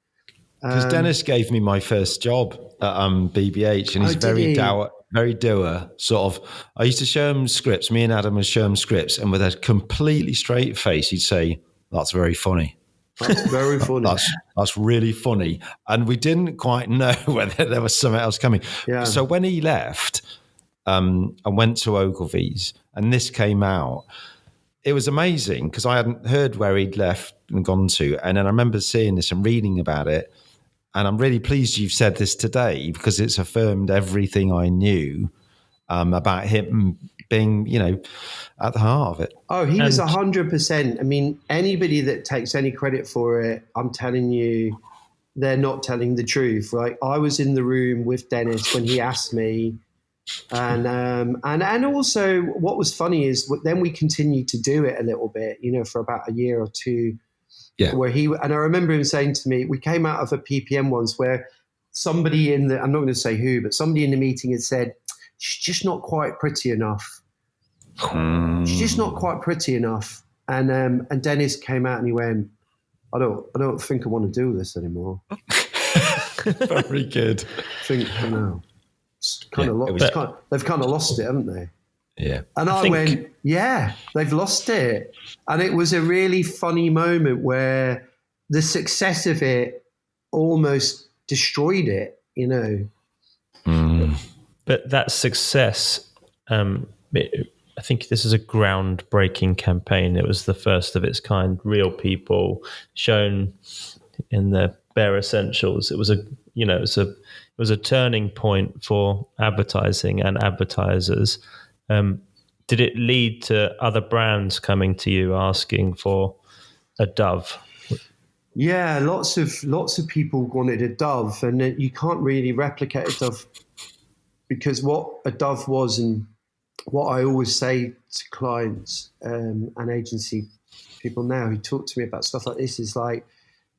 Because Dennis gave me my first job at BBH, and he's very dour, sort of. I used to show him scripts. Me and Adam would show him scripts, and with a completely straight face, he'd say, "That's very funny. That's very funny. That's really funny." And we didn't quite know whether there was something else coming. Yeah. So when he left and went to Ogilvy's, and this came out, it was amazing because I hadn't heard where he'd left and gone to. And then I remember seeing this and reading about it. And I'm really pleased you've said this today because it's affirmed everything I knew about him being, at the heart of it. Oh, he was 100%. I mean, anybody that takes any credit for it, I'm telling you, they're not telling the truth. Like, I was in the room with Dennis when he asked me. And also what was funny is then we continued to do it a little bit, for about a year or two. Yeah. And I remember him saying to me, we came out of a PPM once where somebody I'm not going to say who, but somebody in the meeting had said, "She's just not quite pretty enough. She's just not quite pretty enough." And Dennis came out and he went, I don't think I want to do this anymore. Very good. They've kind of lost it, haven't they? Yeah. And I went, yeah, they've lost it. And it was a really funny moment where the success of it almost destroyed it, But that success, I think this is a groundbreaking campaign. It was the first of its kind, real people shown in the bare essentials. It was it was a turning point for advertising and advertisers. Did it lead to other brands coming to you asking for a Dove? Yeah, lots of people wanted a Dove, and you can't really replicate a Dove, because what a Dove was, and what I always say to clients and agency people now who talk to me about stuff like this is like,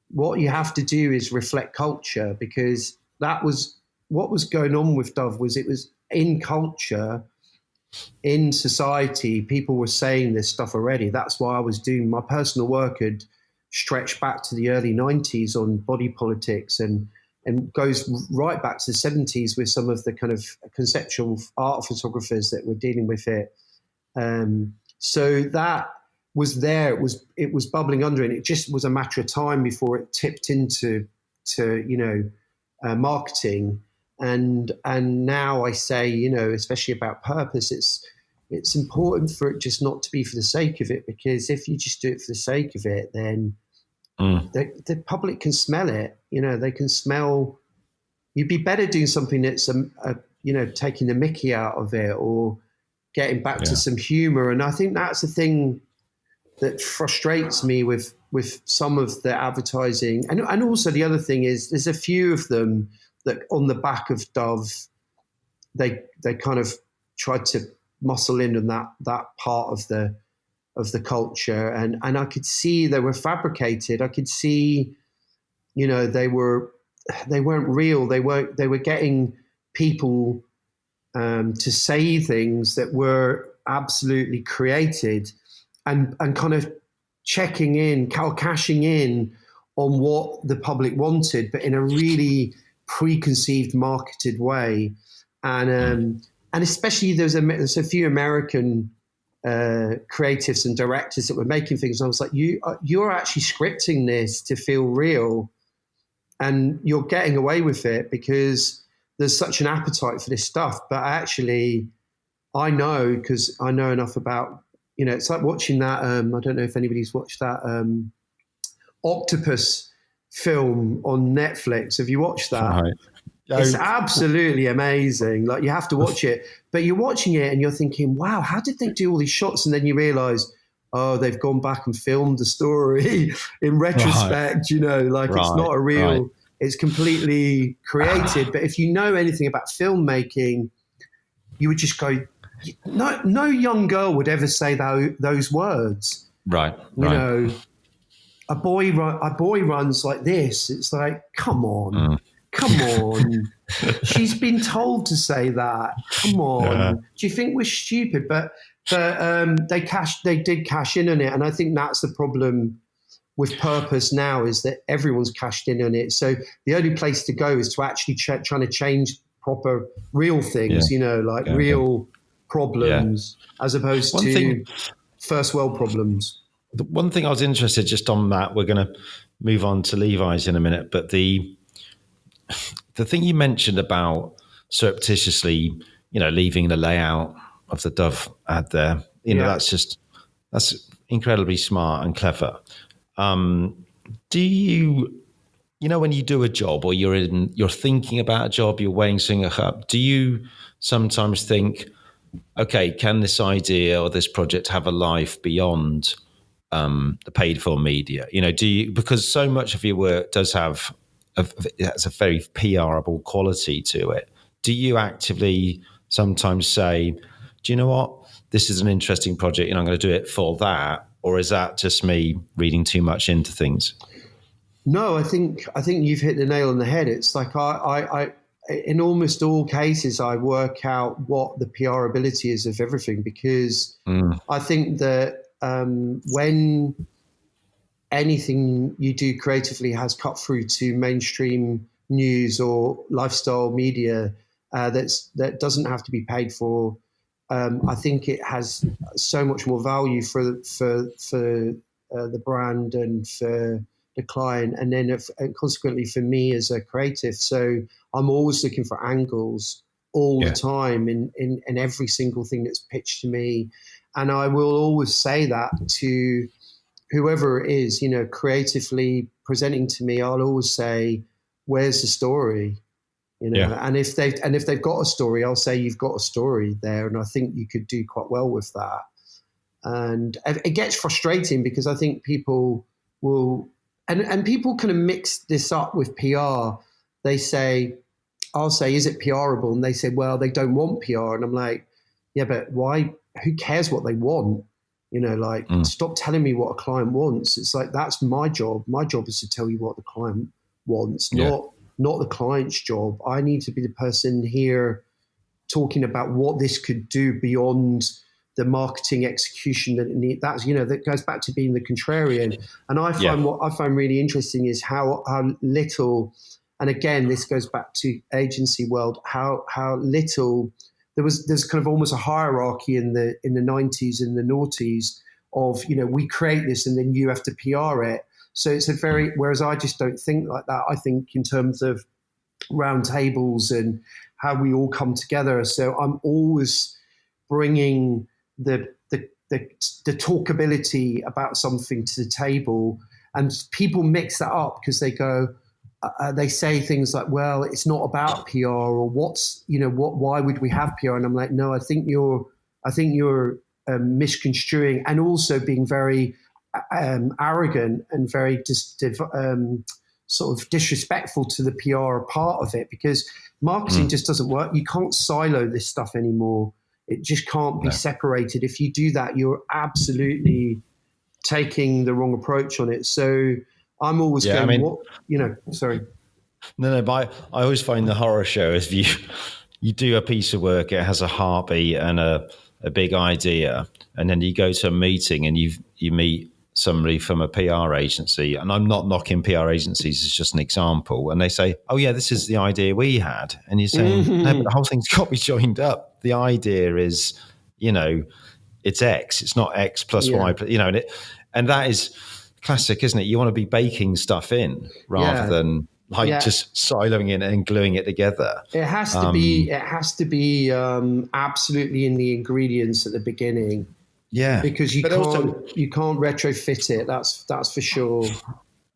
what you have to do is reflect culture, because that was what was going on with Dove. Was it was in culture, in society, people were saying this stuff already. That's why I was doing my personal work had stretched back to the early 90s on body politics, and goes right back to the 70s with some of the kind of conceptual art photographers that were dealing with it. So that was there. It was bubbling under, and it just was a matter of time before it tipped into marketing. And now I say, especially about purpose, it's important for it just not to be for the sake of it, because if you just do it for the sake of it, then the public can smell it. They can smell. You'd be better doing something that's taking the mickey out of it, or getting back to some humor. And I think that's the thing that frustrates me with some of the advertising. And also the other thing is, there's a few of them that on the back of Dove, they kind of tried to muscle in on that part of the culture, and I could see they were fabricated. I could see, they weren't real. They were getting people to say things that were absolutely created, and kind of checking in, cashing in on what the public wanted, but in a really preconceived, marketed way. And especially there's a few American creatives and directors that were making things. And I was like, you're actually scripting this to feel real, and you're getting away with it because there's such an appetite for this stuff. But actually, I know, because I know enough about, it's like watching that, I don't know if anybody's watched that Octopus film on Netflix. Have you watched that? Right. It's absolutely amazing. Like, you have to watch it, but you're watching it and you're thinking, wow, how did they do all these shots? And then you realize, oh, they've gone back and filmed the story in retrospect, it's not a real, it's completely created. But if you know anything about filmmaking, you would just go, no young girl would ever say those words. Right. A boy runs like this. It's like, come on. Come on. She's been told to say that. Come on. Yeah. Do you think we're stupid? But they did cash in on it. And I think that's the problem with purpose now, is that everyone's cashed in on it. So the only place to go is to actually trying to change proper, real things, real problems, as opposed to first world problems. The one thing I was interested just on that, we're going to move on to Levi's in a minute, but the thing you mentioned about surreptitiously, leaving the layout of the Dove ad there, that's incredibly smart and clever. Do you, when you do a job, or you're thinking about a job, you're weighing something up, do you sometimes think, okay, can this idea or this project have a life beyond the paid for media? Do you, because so much of your work does have has a very PRable quality to it. Do you actively sometimes say, do you know what, this is an interesting project and I'm going to do it for that? Or is that just me reading too much into things? No, I think you've hit the nail on the head. It's like I in almost all cases, I work out what the PR ability is of everything, because I think that when anything you do creatively has cut through to mainstream news or lifestyle media that doesn't have to be paid for, I think it has so much more value for the brand and for the client, and then and consequently for me as a creative. So I'm always looking for angles all the time in every single thing that's pitched to me, and I will always say that to whoever it is, creatively presenting to me. I'll always say, where's the story? And if they've got a story, I'll say, you've got a story there, and I think you could do quite well with that. And it gets frustrating because I think people will, and people kind of mix this up with PR. I'll say, is it PRable? And they say, well, they don't want PR. And I'm like, yeah, but why? Who cares what they want? Stop telling me what a client wants. It's like, that's my job. My job is to tell you what the client wants, not the client's job. I need to be the person here talking about what this could do beyond the marketing execution that goes back to being the contrarian. And I find what I find really interesting is how little, and again, this goes back to agency world, how little there's kind of almost a hierarchy in the 90s and the noughties of, we create this and then you have to PR it. So it's whereas I just don't think like that. I think in terms of round tables and how we all come together. So I'm always bringing the talkability about something to the table, and people mix that up because they go, they say things like, well, it's not about PR, or why would we have PR? And I'm like, no, I think you're misconstruing, and also being very arrogant and very sort of disrespectful to the PR part of it, because marketing just doesn't work. You can't silo this stuff anymore. It just can't be separated. If you do that, you're absolutely taking the wrong approach on it. So I'm always going, sorry. No, but I always find the horror show is you do a piece of work, it has a heartbeat and a big idea, and then you go to a meeting and you meet somebody from a PR agency, and I'm not knocking PR agencies, it's just an example, and they say, oh yeah, this is the idea we had, and you're saying, no, but the whole thing's got to be joined up. The idea is, it's X, it's not X plus Y, and that is classic, isn't it? You want to be baking stuff in rather than just siloing it and gluing it together. It has to be absolutely in the ingredients at the beginning. Yeah, because you can't retrofit it. That's for sure.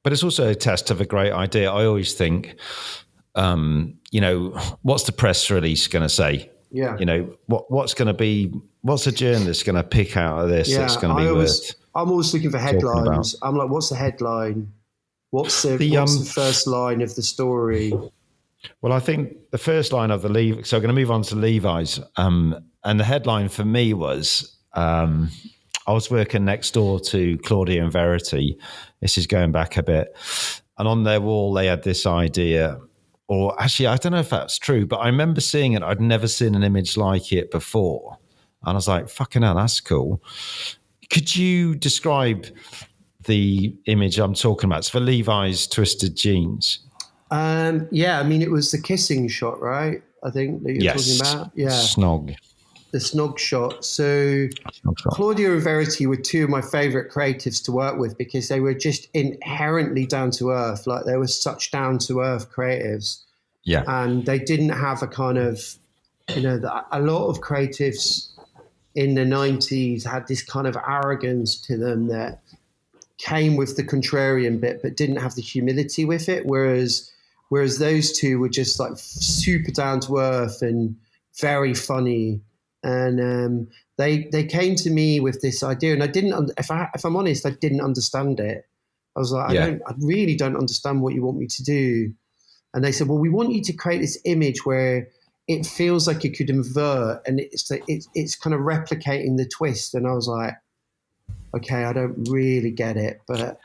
But it's also a test of a great idea. I always think, what's the press release going to say? Yeah. What's a journalist going to pick out of this that's going to be worth? I'm always looking for headlines. I'm like, what's the headline? What's the first line of the story? Well, I think the first line of so I'm going to move on to Levi's. And the headline for me was, I was working next door to Claudia and Verity. This is going back a bit. And on their wall, they had this idea, or actually, I don't know if that's true, but I remember seeing it. I'd never seen an image like it before. And I was like, fucking hell, that's cool. Could you describe the image I'm talking about? It's for Levi's twisted jeans. It was the kissing shot, right? I think that you're talking about. Yeah. Snog. The snog shot. So Claudia and Verity were two of my favorite creatives to work with because they were just inherently down to earth. Like, they were such down to earth creatives. Yeah. And they didn't have a kind of, a lot of creatives in the 90s had this kind of arrogance to them that came with the contrarian bit, but didn't have the humility with it. Whereas those two were just like super down to earth and very funny. And they came to me with this idea, and I didn't. If I'm honest, I didn't understand it. I was like, I really don't understand what you want me to do. And they said, well, we want you to create this image where it feels like it could invert, and it's kind of replicating the twist. And I was like, okay, I don't really get it, but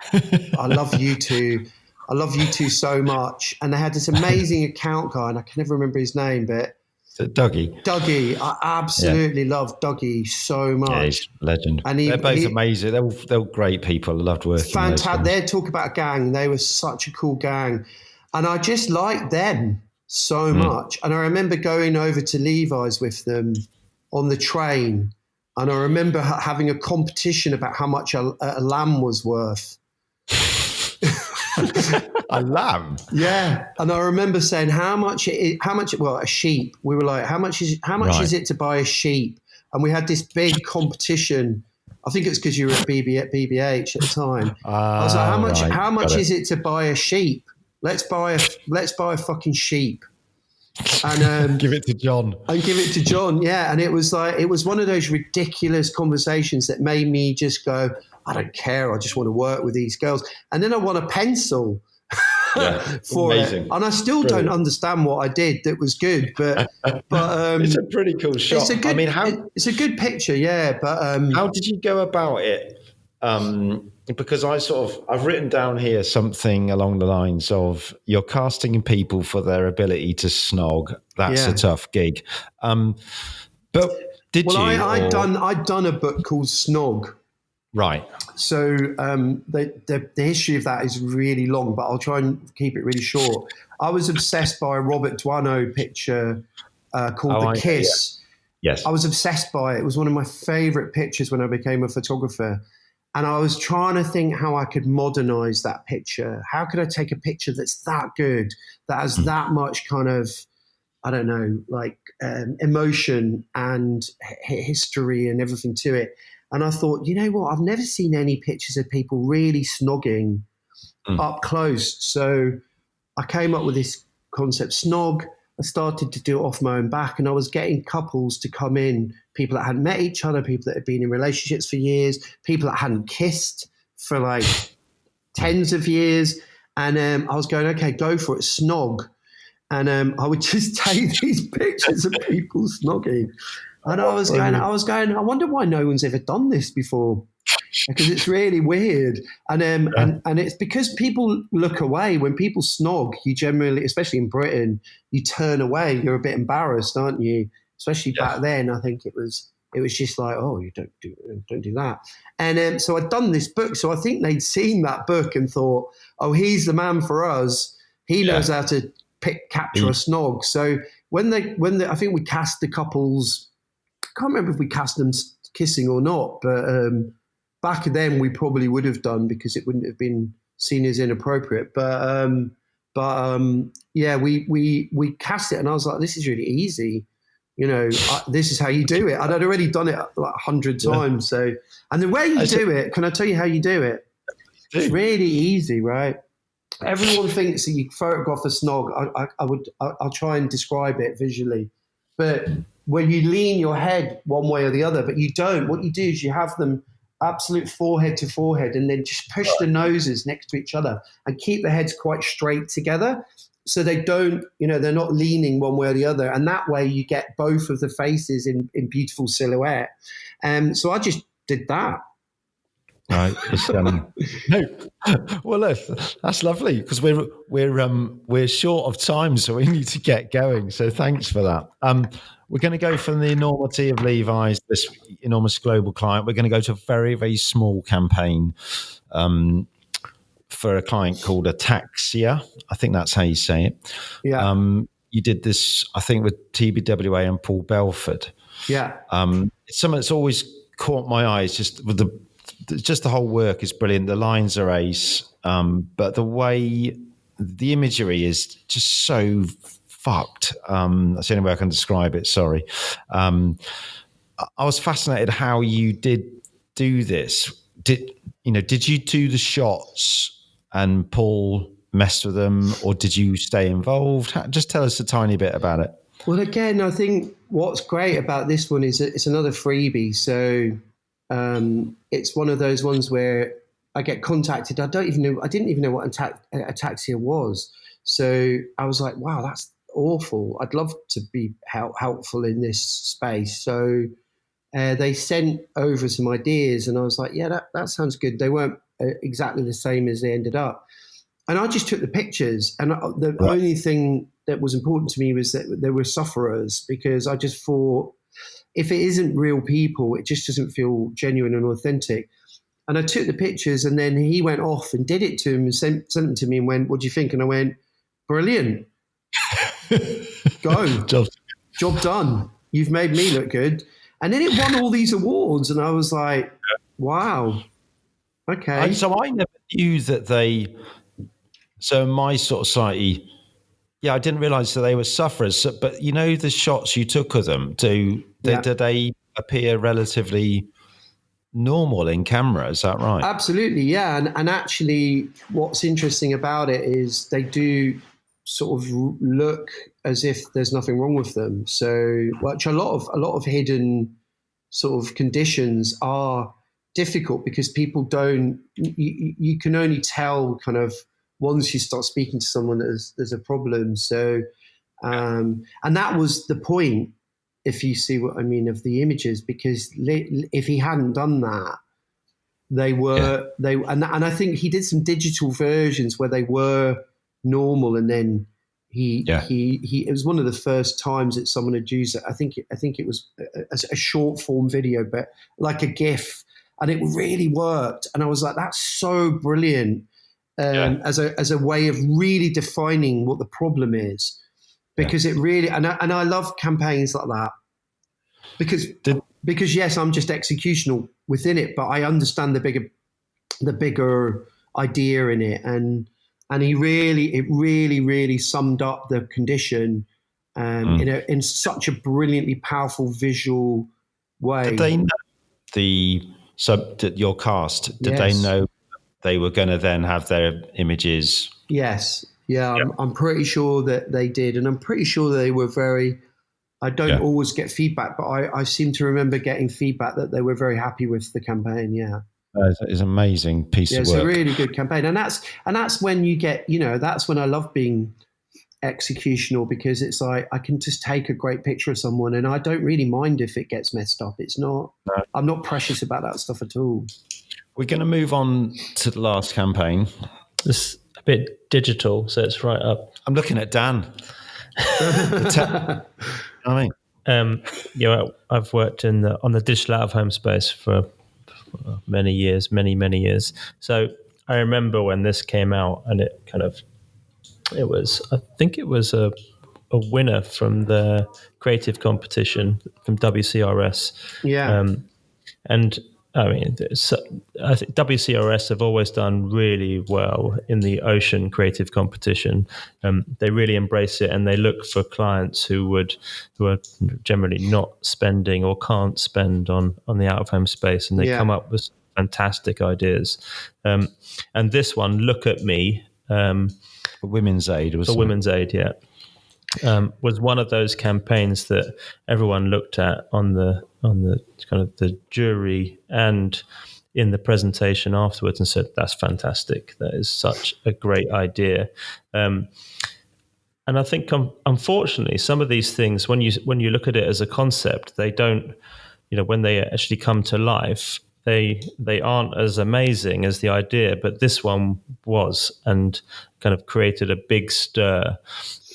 I love you two. I love you two so much. And they had this amazing account guy, and I can never remember his name, but Dougie. I absolutely love Dougie so much. Yeah, he's a legend. And they're both amazing. They're great people. I loved working with them. Fantastic. They'd talk about a gang. They were such a cool gang. And I just liked them so much. And I remember going over to Levi's with them on the train. And I remember having a competition about how much a lamb was worth. A lamb? Yeah. And I remember saying, a sheep. We were like, how much is it to buy a sheep? And we had this big competition. I think it's because you were at BBH at the time. I was like, how much is it to buy a sheep? Let's buy a fucking sheep. And give it to John. And give it to John, yeah. And it was one of those ridiculous conversations that made me just go, I don't care. I just want to work with these girls. And then I won a pencil for amazing. it. And I still don't understand what I did that was good, but it's a pretty cool shot. It's a good picture, yeah. But how did you go about it? Because I've written down here something along the lines of you're casting people for their ability to snog. That's a tough gig. But did you? I'd done a book called Snog. Right. So the history of that is really long, but I'll try and keep it really short. I was obsessed by a Robert Duano picture called The Kiss. Yeah. Yes. I was obsessed by it. It was one of my favorite pictures when I became a photographer. And I was trying to think how I could modernize that picture. How could I take a picture that's that good, that has that much kind of, I don't know, like emotion and history and everything to it. And I thought, you know what? I've never seen any pictures of people really snogging up close. So I came up with this concept, Snog. I started to do it off my own back, and I was getting couples to come in, people that hadn't met each other, people that had been in relationships for years, people that hadn't kissed for like tens of years. And I was going, okay, go for it, snog. And I would just take these pictures of people snogging. And I was going, I wonder why no one's ever done this before, because it's really weird. And it's because people look away. When people snog, you generally, especially in Britain, you turn away. You're a bit embarrassed, aren't you? Especially back then, I think it was just like, oh, you don't do that. And so I'd done this book. So I think they'd seen that book and thought, oh, he's the man for us. He knows how to capture a snog. So when I think we cast the couples, I can't remember if we cast them kissing or not, but back then we probably would have done, because it wouldn't have been seen as inappropriate. But we cast it, and I was like, this is really easy. You know, this is how you do it. And I'd already done it like 100 times. So, and the way you do it, can I tell you how you do it? It's really easy, right? Everyone thinks that you photograph a snog. I'll try and describe it visually, but when you lean your head one way or the other, but you don't. What you do is you have them absolute forehead to forehead, and then just push the noses next to each other and keep the heads quite straight together, so they don't, they're not leaning one way or the other. And that way you get both of the faces in beautiful silhouette. So I just did that. Right. No. Well, that's lovely, because we're short of time, so we need to get going. So thanks for that. We're going to go from the enormity of Levi's, this enormous global client. We're going to go to a very, very small campaign for a client called Ataxia. I think that's how you say it. Yeah. You did this, I think, with TBWA and Paul Belford. Yeah. It's something that's always caught my eyes. Just the whole work is brilliant. The lines are ace, but the way the imagery is just so fucked. That's the only way I can describe it. Sorry. I was fascinated how you did do this. Did you do the shots and Paul messed with them, or did you stay involved? Just tell us a tiny bit about it. Well, again, I think what's great about this one is that it's another freebie. So it's one of those ones where I get contacted. I didn't even know what ataxia was. So I was like, wow, that's awful. I'd love to be helpful in this space. So they sent over some ideas, and I was like, yeah, that sounds good. They weren't exactly the same as they ended up. And I just took the pictures, and the only thing that was important to me was that there were sufferers, because I just thought, if it isn't real people, it just doesn't feel genuine and authentic. And I took the pictures, and then he went off and did it to him and sent them to me and went, what do you think? And I went, brilliant. Go. Job done. You've made me look good. And then it won all these awards, and I was like, wow. Okay. So I never knew that so in my sort of society, I didn't realise that they were sufferers. So, but the shots you took of them, do they appear relatively normal in camera? Is that right? Absolutely, yeah. And actually, what's interesting about it is they do sort of look as if there's nothing wrong with them. So, which a lot of hidden sort of conditions are difficult because people don't. You can only tell kind of once you start speaking to someone that there's a problem. So, and that was the point. If you see what I mean of the images, because if he hadn't done that, and I think he did some digital versions where they were normal, and then he it was one of the first times that someone had used it. I think it was a short form video, but like a GIF, and it really worked. And I was like, that's so brilliant as a way of really defining what the problem is. Because it really, and I love campaigns like that, because yes, I'm just executional within it, but I understand the bigger idea in it, and it really summed up the condition in such a brilliantly powerful visual way. Did they know your cast? Did they know they were going to then have their images? Yes. Yeah, I'm pretty sure that they did, and I'm pretty sure they were very. I don't always get feedback, but I seem to remember getting feedback that they were very happy with the campaign. Yeah, it's an amazing piece of work. It's a really good campaign, and that's when you get, that's when I love being executional, because it's like I can just take a great picture of someone, and I don't really mind if it gets messed up. It's not. No. I'm not precious about that stuff at all. We're going to move on to the last campaign. It's a bit digital, so it's right up. I'm looking at Dan. I've worked on the digital out of home space for many years. So I remember when this came out, and I think it was a winner from the creative competition from WCRS. Yeah. And I mean, I think WCRS have always done really well in the ocean creative competition. They really embrace it, and they look for clients who are generally not spending or can't spend on the out of home space, and they come up with fantastic ideas. And this one, Look at Me, for Women's Aid, was one of those campaigns that everyone looked at on the kind of the jury and in the presentation afterwards and said, that's fantastic. That is such a great idea. And I think, unfortunately, some of these things, when you look at it as a concept, they don't, when they actually come to life, they aren't as amazing as the idea, but this one was, and kind of created a big stir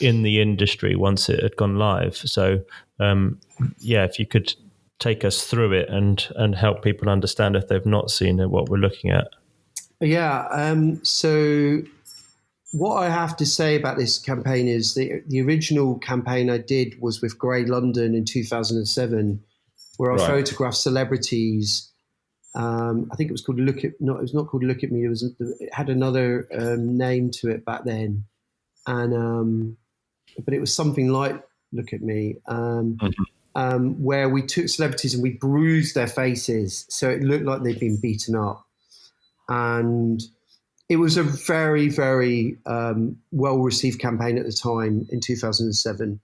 in the industry once it had gone live. So, if you could take us through it and help people understand, if they've not seen it, what we're looking at. Yeah. So what I have to say about this campaign is the original campaign I did was with Grey London in 2007, where I photographed celebrities. I think it was called it was not called Look at Me. It had another name to it back then, and but it was something like Look at Me, where we took celebrities and we bruised their faces so it looked like they'd been beaten up, and it was a very, very well received campaign at the time in 2007.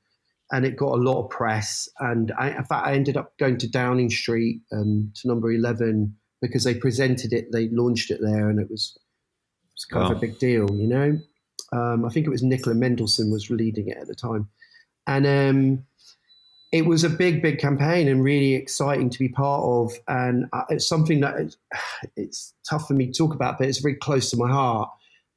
And it got a lot of press. And in fact, I ended up going to Downing Street to number 11 because they presented it, they launched it there, and it was kind of a big deal, I think it was Nicola Mendelsohn was leading it at the time. And it was a big, big campaign and really exciting to be part of. And it's something that it's tough for me to talk about, but it's very close to my heart.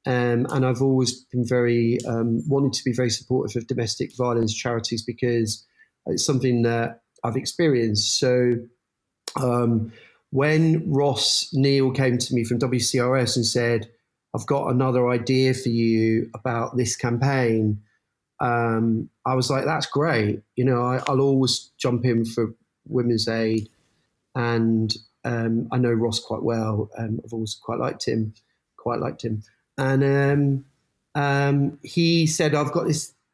And I've always been very wanted to be very supportive of domestic violence charities because it's something that I've experienced. So when Ross Neal came to me from WCRS and said, I've got another idea for you about this campaign, I was like, that's great. I'll always jump in for Women's Aid. And I know Ross quite well. I've always quite liked him. And he said,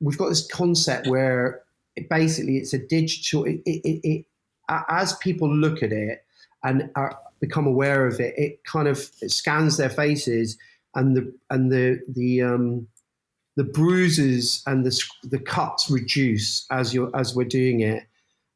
we've got this concept where it's a digital, as people look at it and become aware of it, it scans their faces, and the the bruises and the cuts reduce as we're doing it.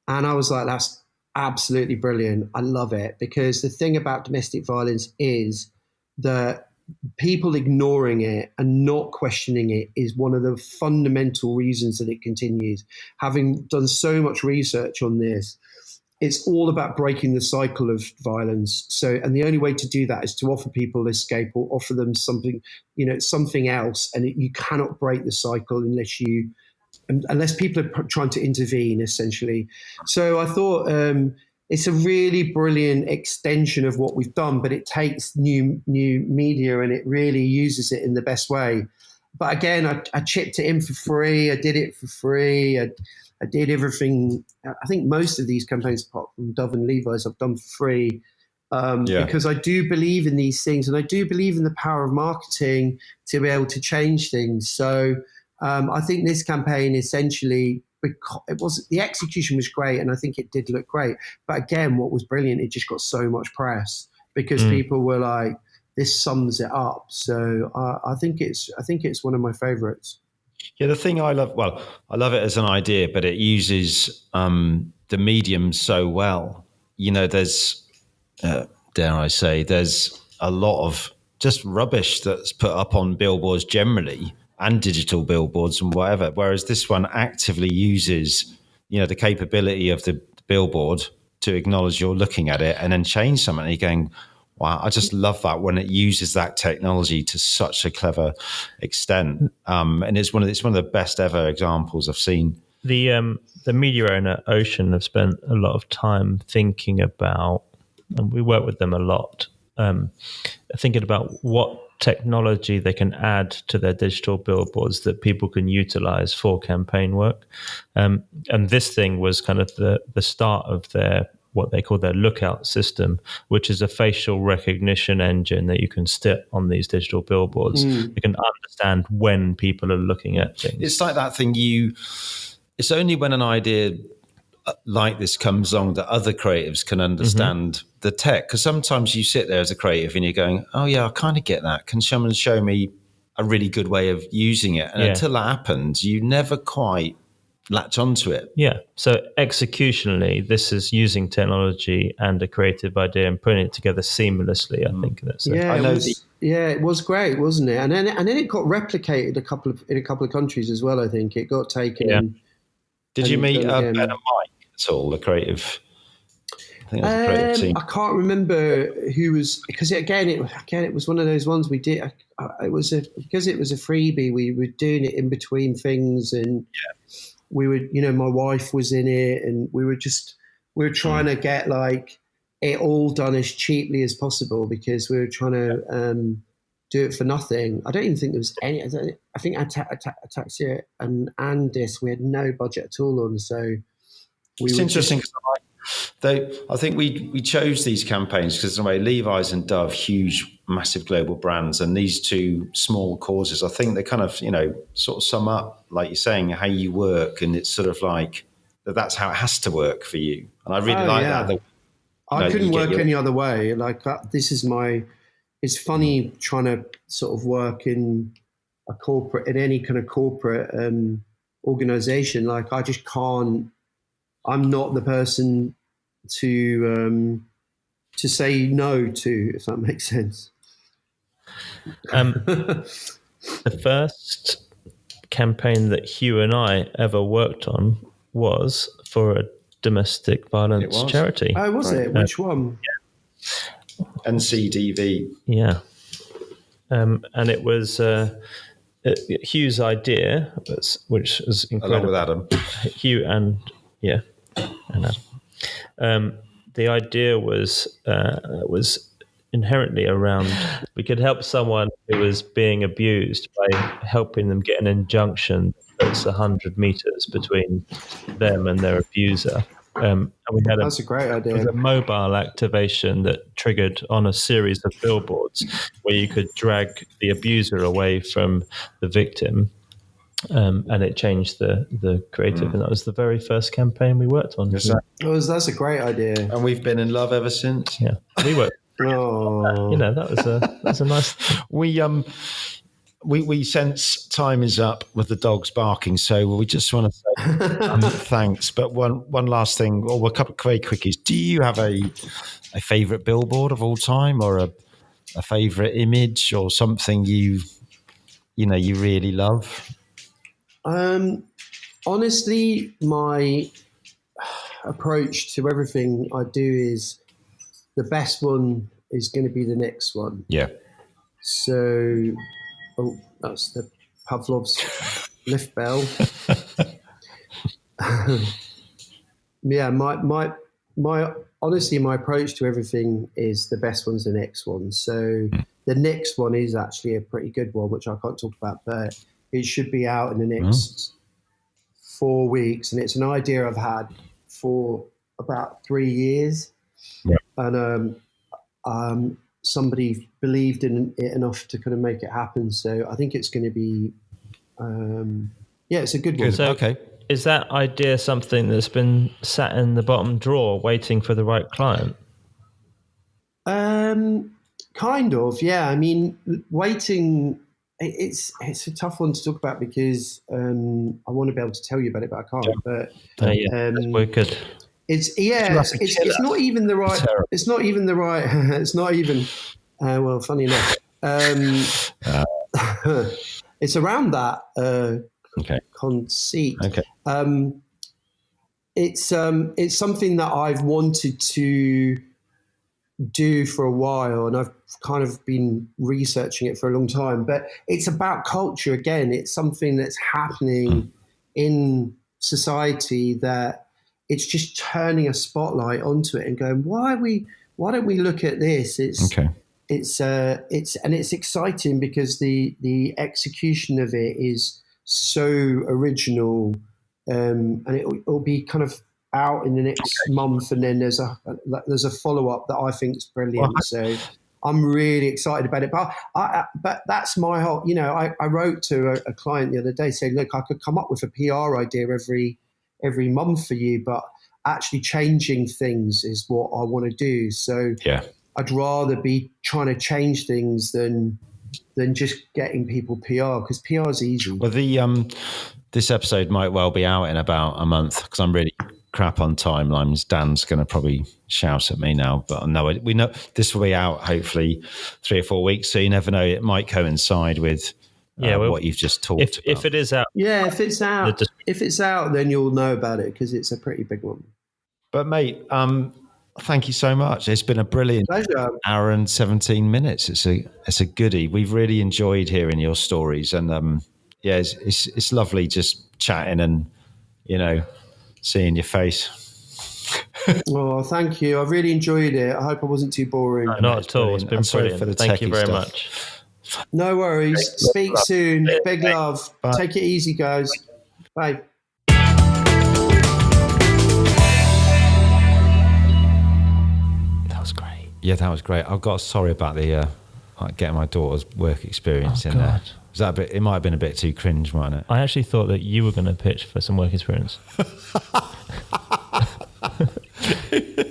And I was like, that's absolutely brilliant. I love it, because the thing about domestic violence is that people ignoring it and not questioning it is one of the fundamental reasons that it continues. Having done so much research on this, it's all about breaking the cycle of violence. So, and the only way to do that is to offer people escape or offer them something, something else. And you cannot break the cycle unless people are trying to intervene, essentially. So I thought it's a really brilliant extension of what we've done, but it takes new media and it really uses it in the best way. But again, I chipped it in for free. I did it for free. I did everything. I think most of these campaigns, apart from Dove and Levi's, I've done for free because I do believe in these things, and I do believe in the power of marketing to be able to change things. So I think this campaign essentially, the execution was great, and I think it did look great. But again, what was brilliant, it just got so much press because people were like, "This sums it up." So I think it's one of my favorites. Yeah, the thing I love it as an idea, but it uses the medium so well. There's, dare I say, there's a lot of just rubbish that's put up on billboards generally and digital billboards and whatever. Whereas this one actively uses, the capability of the billboard to acknowledge you're looking at it and then change something. And you're going, wow, I just love that when it uses that technology to such a clever extent. And it's one of the best ever examples I've seen. The media owner Ocean have spent a lot of time thinking about, and we work with them a lot, thinking about what technology they can add to their digital billboards that people can utilize for campaign work. And this thing was kind of the start of what they call their lookout system, which is a facial recognition engine that you can stick on these digital billboards. You can understand when people are looking at things. It's like that thing it's only when an idea like this comes along that other creatives can understand the tech. Because sometimes you sit there as a creative and you're going, oh yeah, I kind of get that. Can someone show me a really good way of using it? And until that happens, you never quite latch onto it. Yeah. So executionally, this is using technology and a creative idea and putting it together seamlessly. I think that's it. It was great, wasn't it? And then it got replicated in a couple of countries as well. I think it got taken. Yeah. Did you meet Ben and Mike at all? The creative. I think it was a creative team. I can't remember who was, because it was one of those ones we did. Because it was a freebie. We were doing it in between things, and we would, my wife was in it, and we were trying to get like it all done as cheaply as possible because we were trying to do it for nothing. I don't even think there was any. I think Ataxia and Andis, we had no budget at all on. So it's interesting because I think we chose these campaigns because in a way Levi's and Dove, huge, massive global brands, and these two small causes, I think they kind of, sort of sum up, like you're saying, how you work, and it's sort of like that's how it has to work for you. And I really like that. I couldn't work any other way. Like this is it's funny trying to sort of work in any kind of corporate organization. Like I just can't. I'm not the person to say no to, if that makes sense. The first campaign that Hugh and I ever worked on was for a domestic violence charity. Oh, was it? Which one? Yeah. NCDV. Yeah. And it was Hugh's idea, which was incredible. Along with Adam. Hugh and Adam. The idea was inherently around we could help someone who was being abused by helping them get an injunction that's 100 meters between them and their abuser. And we had that's a great idea. It was a mobile activation that triggered on a series of billboards where you could drag the abuser away from the victim. And it changed the creative, and that was the very first campaign we worked on. That's a great idea, and we've been in love ever since. Yeah, we worked. Oh, that was a nice. we sense time is up with the dogs barking, so we just want to say thanks. But one last thing, or a couple of very quickies. Do you have a favourite billboard of all time, or a favourite image, or something you really love? Honestly, my approach to everything I do is the best one is going to be the next one. Yeah. So, that's the Pavlov's lift bell. Yeah, my honestly, my approach to everything is the best one's the next one. So the next one is actually a pretty good one, which I can't talk about, but it should be out in the next 4 weeks. And it's an idea I've had for about 3 years. Yeah. And somebody believed in it enough to kind of make it happen. So I think it's going to be, it's a good one. So, okay. Is that idea something that's been sat in the bottom drawer waiting for the right client? Kind of, yeah. I mean, waiting, it's a tough one to talk about because I want to be able to tell you about it, but I can't. But we're good. It's not even the right. It's not even the right. It's not even. Well, funny enough, it's around that conceit. Okay. It's something that I've wanted to do for a while, and I've kind of been researching it for a long time. But it's about culture again. It's something that's happening in society that it's just turning a spotlight onto it and going, why don't we look at this? It's exciting because the execution of it is so original, and it'll be kind of out in the next month, and then there's a follow-up that I think is brilliant. So I'm really excited about it. But that's my whole, I wrote to a client the other day saying, look, I could come up with a PR idea every month for you, but actually changing things is what I want to do. So I'd rather be trying to change things than just getting people PR, because PR is easy. Well, this episode might well be out in about a month because I'm really crap on timelines. Dan's going to probably shout at me now, but no, we know this will be out hopefully 3 or 4 weeks. So you never know; it might coincide with what you've just talked about. If it is out, if it's out, then you'll know about it because it's a pretty big one. But mate, thank you so much. It's been a brilliant pleasure. Hour and 17 minutes. It's a goodie. We've really enjoyed hearing your stories, and it's lovely just chatting and seeing your face. Oh, thank you. I really enjoyed it. I hope I wasn't too boring. No, not at all. It's been brilliant. Thank you very much. No worries. Speak soon. Big love. Bye. Take it easy, guys. Bye. That was great. Yeah, that was great. Sorry about the getting my daughter's work experience in there. Was that a bit? It might have been a bit too cringe, mightn't it? I actually thought that you were going to pitch for some work experience.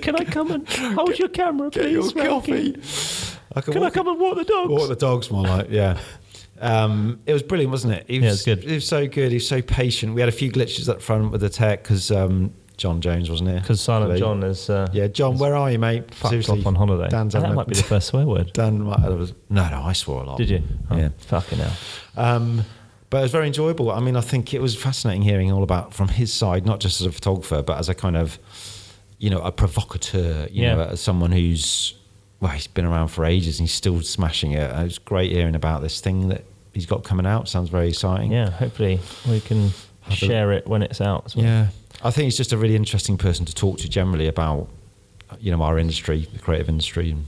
Can I come and hold your camera, please? Get your coffee. Can I come and walk the dogs? Walk the dogs, more like, yeah. It was brilliant, wasn't it? It was good. He was so good. He was so patient. We had a few glitches up front with the tech because John Jones wasn't here. Because Silent John is... John, where are you, mate? Fucked off on holiday. That might be the first swear word. Dan no, I swore a lot. Did you? Oh, yeah. Fucking hell. But it was very enjoyable. I mean, I think it was fascinating hearing all about from his side, not just as a photographer, but as a kind of, a provocateur, as someone who's, he's been around for ages and he's still smashing it. It was great hearing about this thing that he's got coming out. Sounds very exciting. Yeah, hopefully we can share it when it's out as well. Yeah. I think he's just a really interesting person to talk to generally about, our industry, the creative industry, and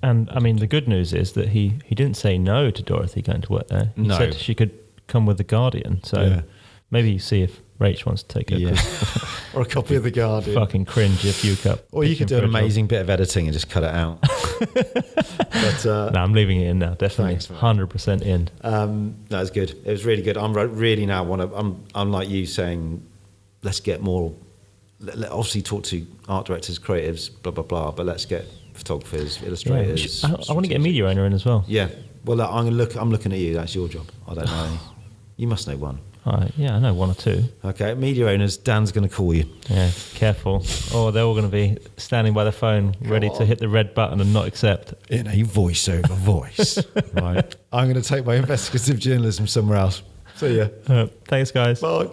And I mean, the good news is that he didn't say no to Dorothy going to work there. He said she could come with the Guardian. So maybe see if Rach wants to take her. Or a copy of the Guardian. Fucking cringe if you cut. Or you could do an amazing bit of editing and just cut it out. But no, I'm leaving it in now. Definitely, thanks, 100% in. That was good. It was really good. I'm really now I'm like you saying, let's get more. Obviously, talk to art directors, creatives, blah blah blah. But let's get photographers, illustrators. I want to get a media owner in as well. Yeah, Well, look, I'm looking at you. That's your job. I don't know any. You must know one. Yeah, I know one or two. Okay, media owners, Dan's going to call you. Yeah, careful. Oh, they're all going to be standing by the phone, ready to hit the red button and not accept. In a voiceover voice. Right. I'm going to take my investigative journalism somewhere else. See ya. Thanks, guys. Bye.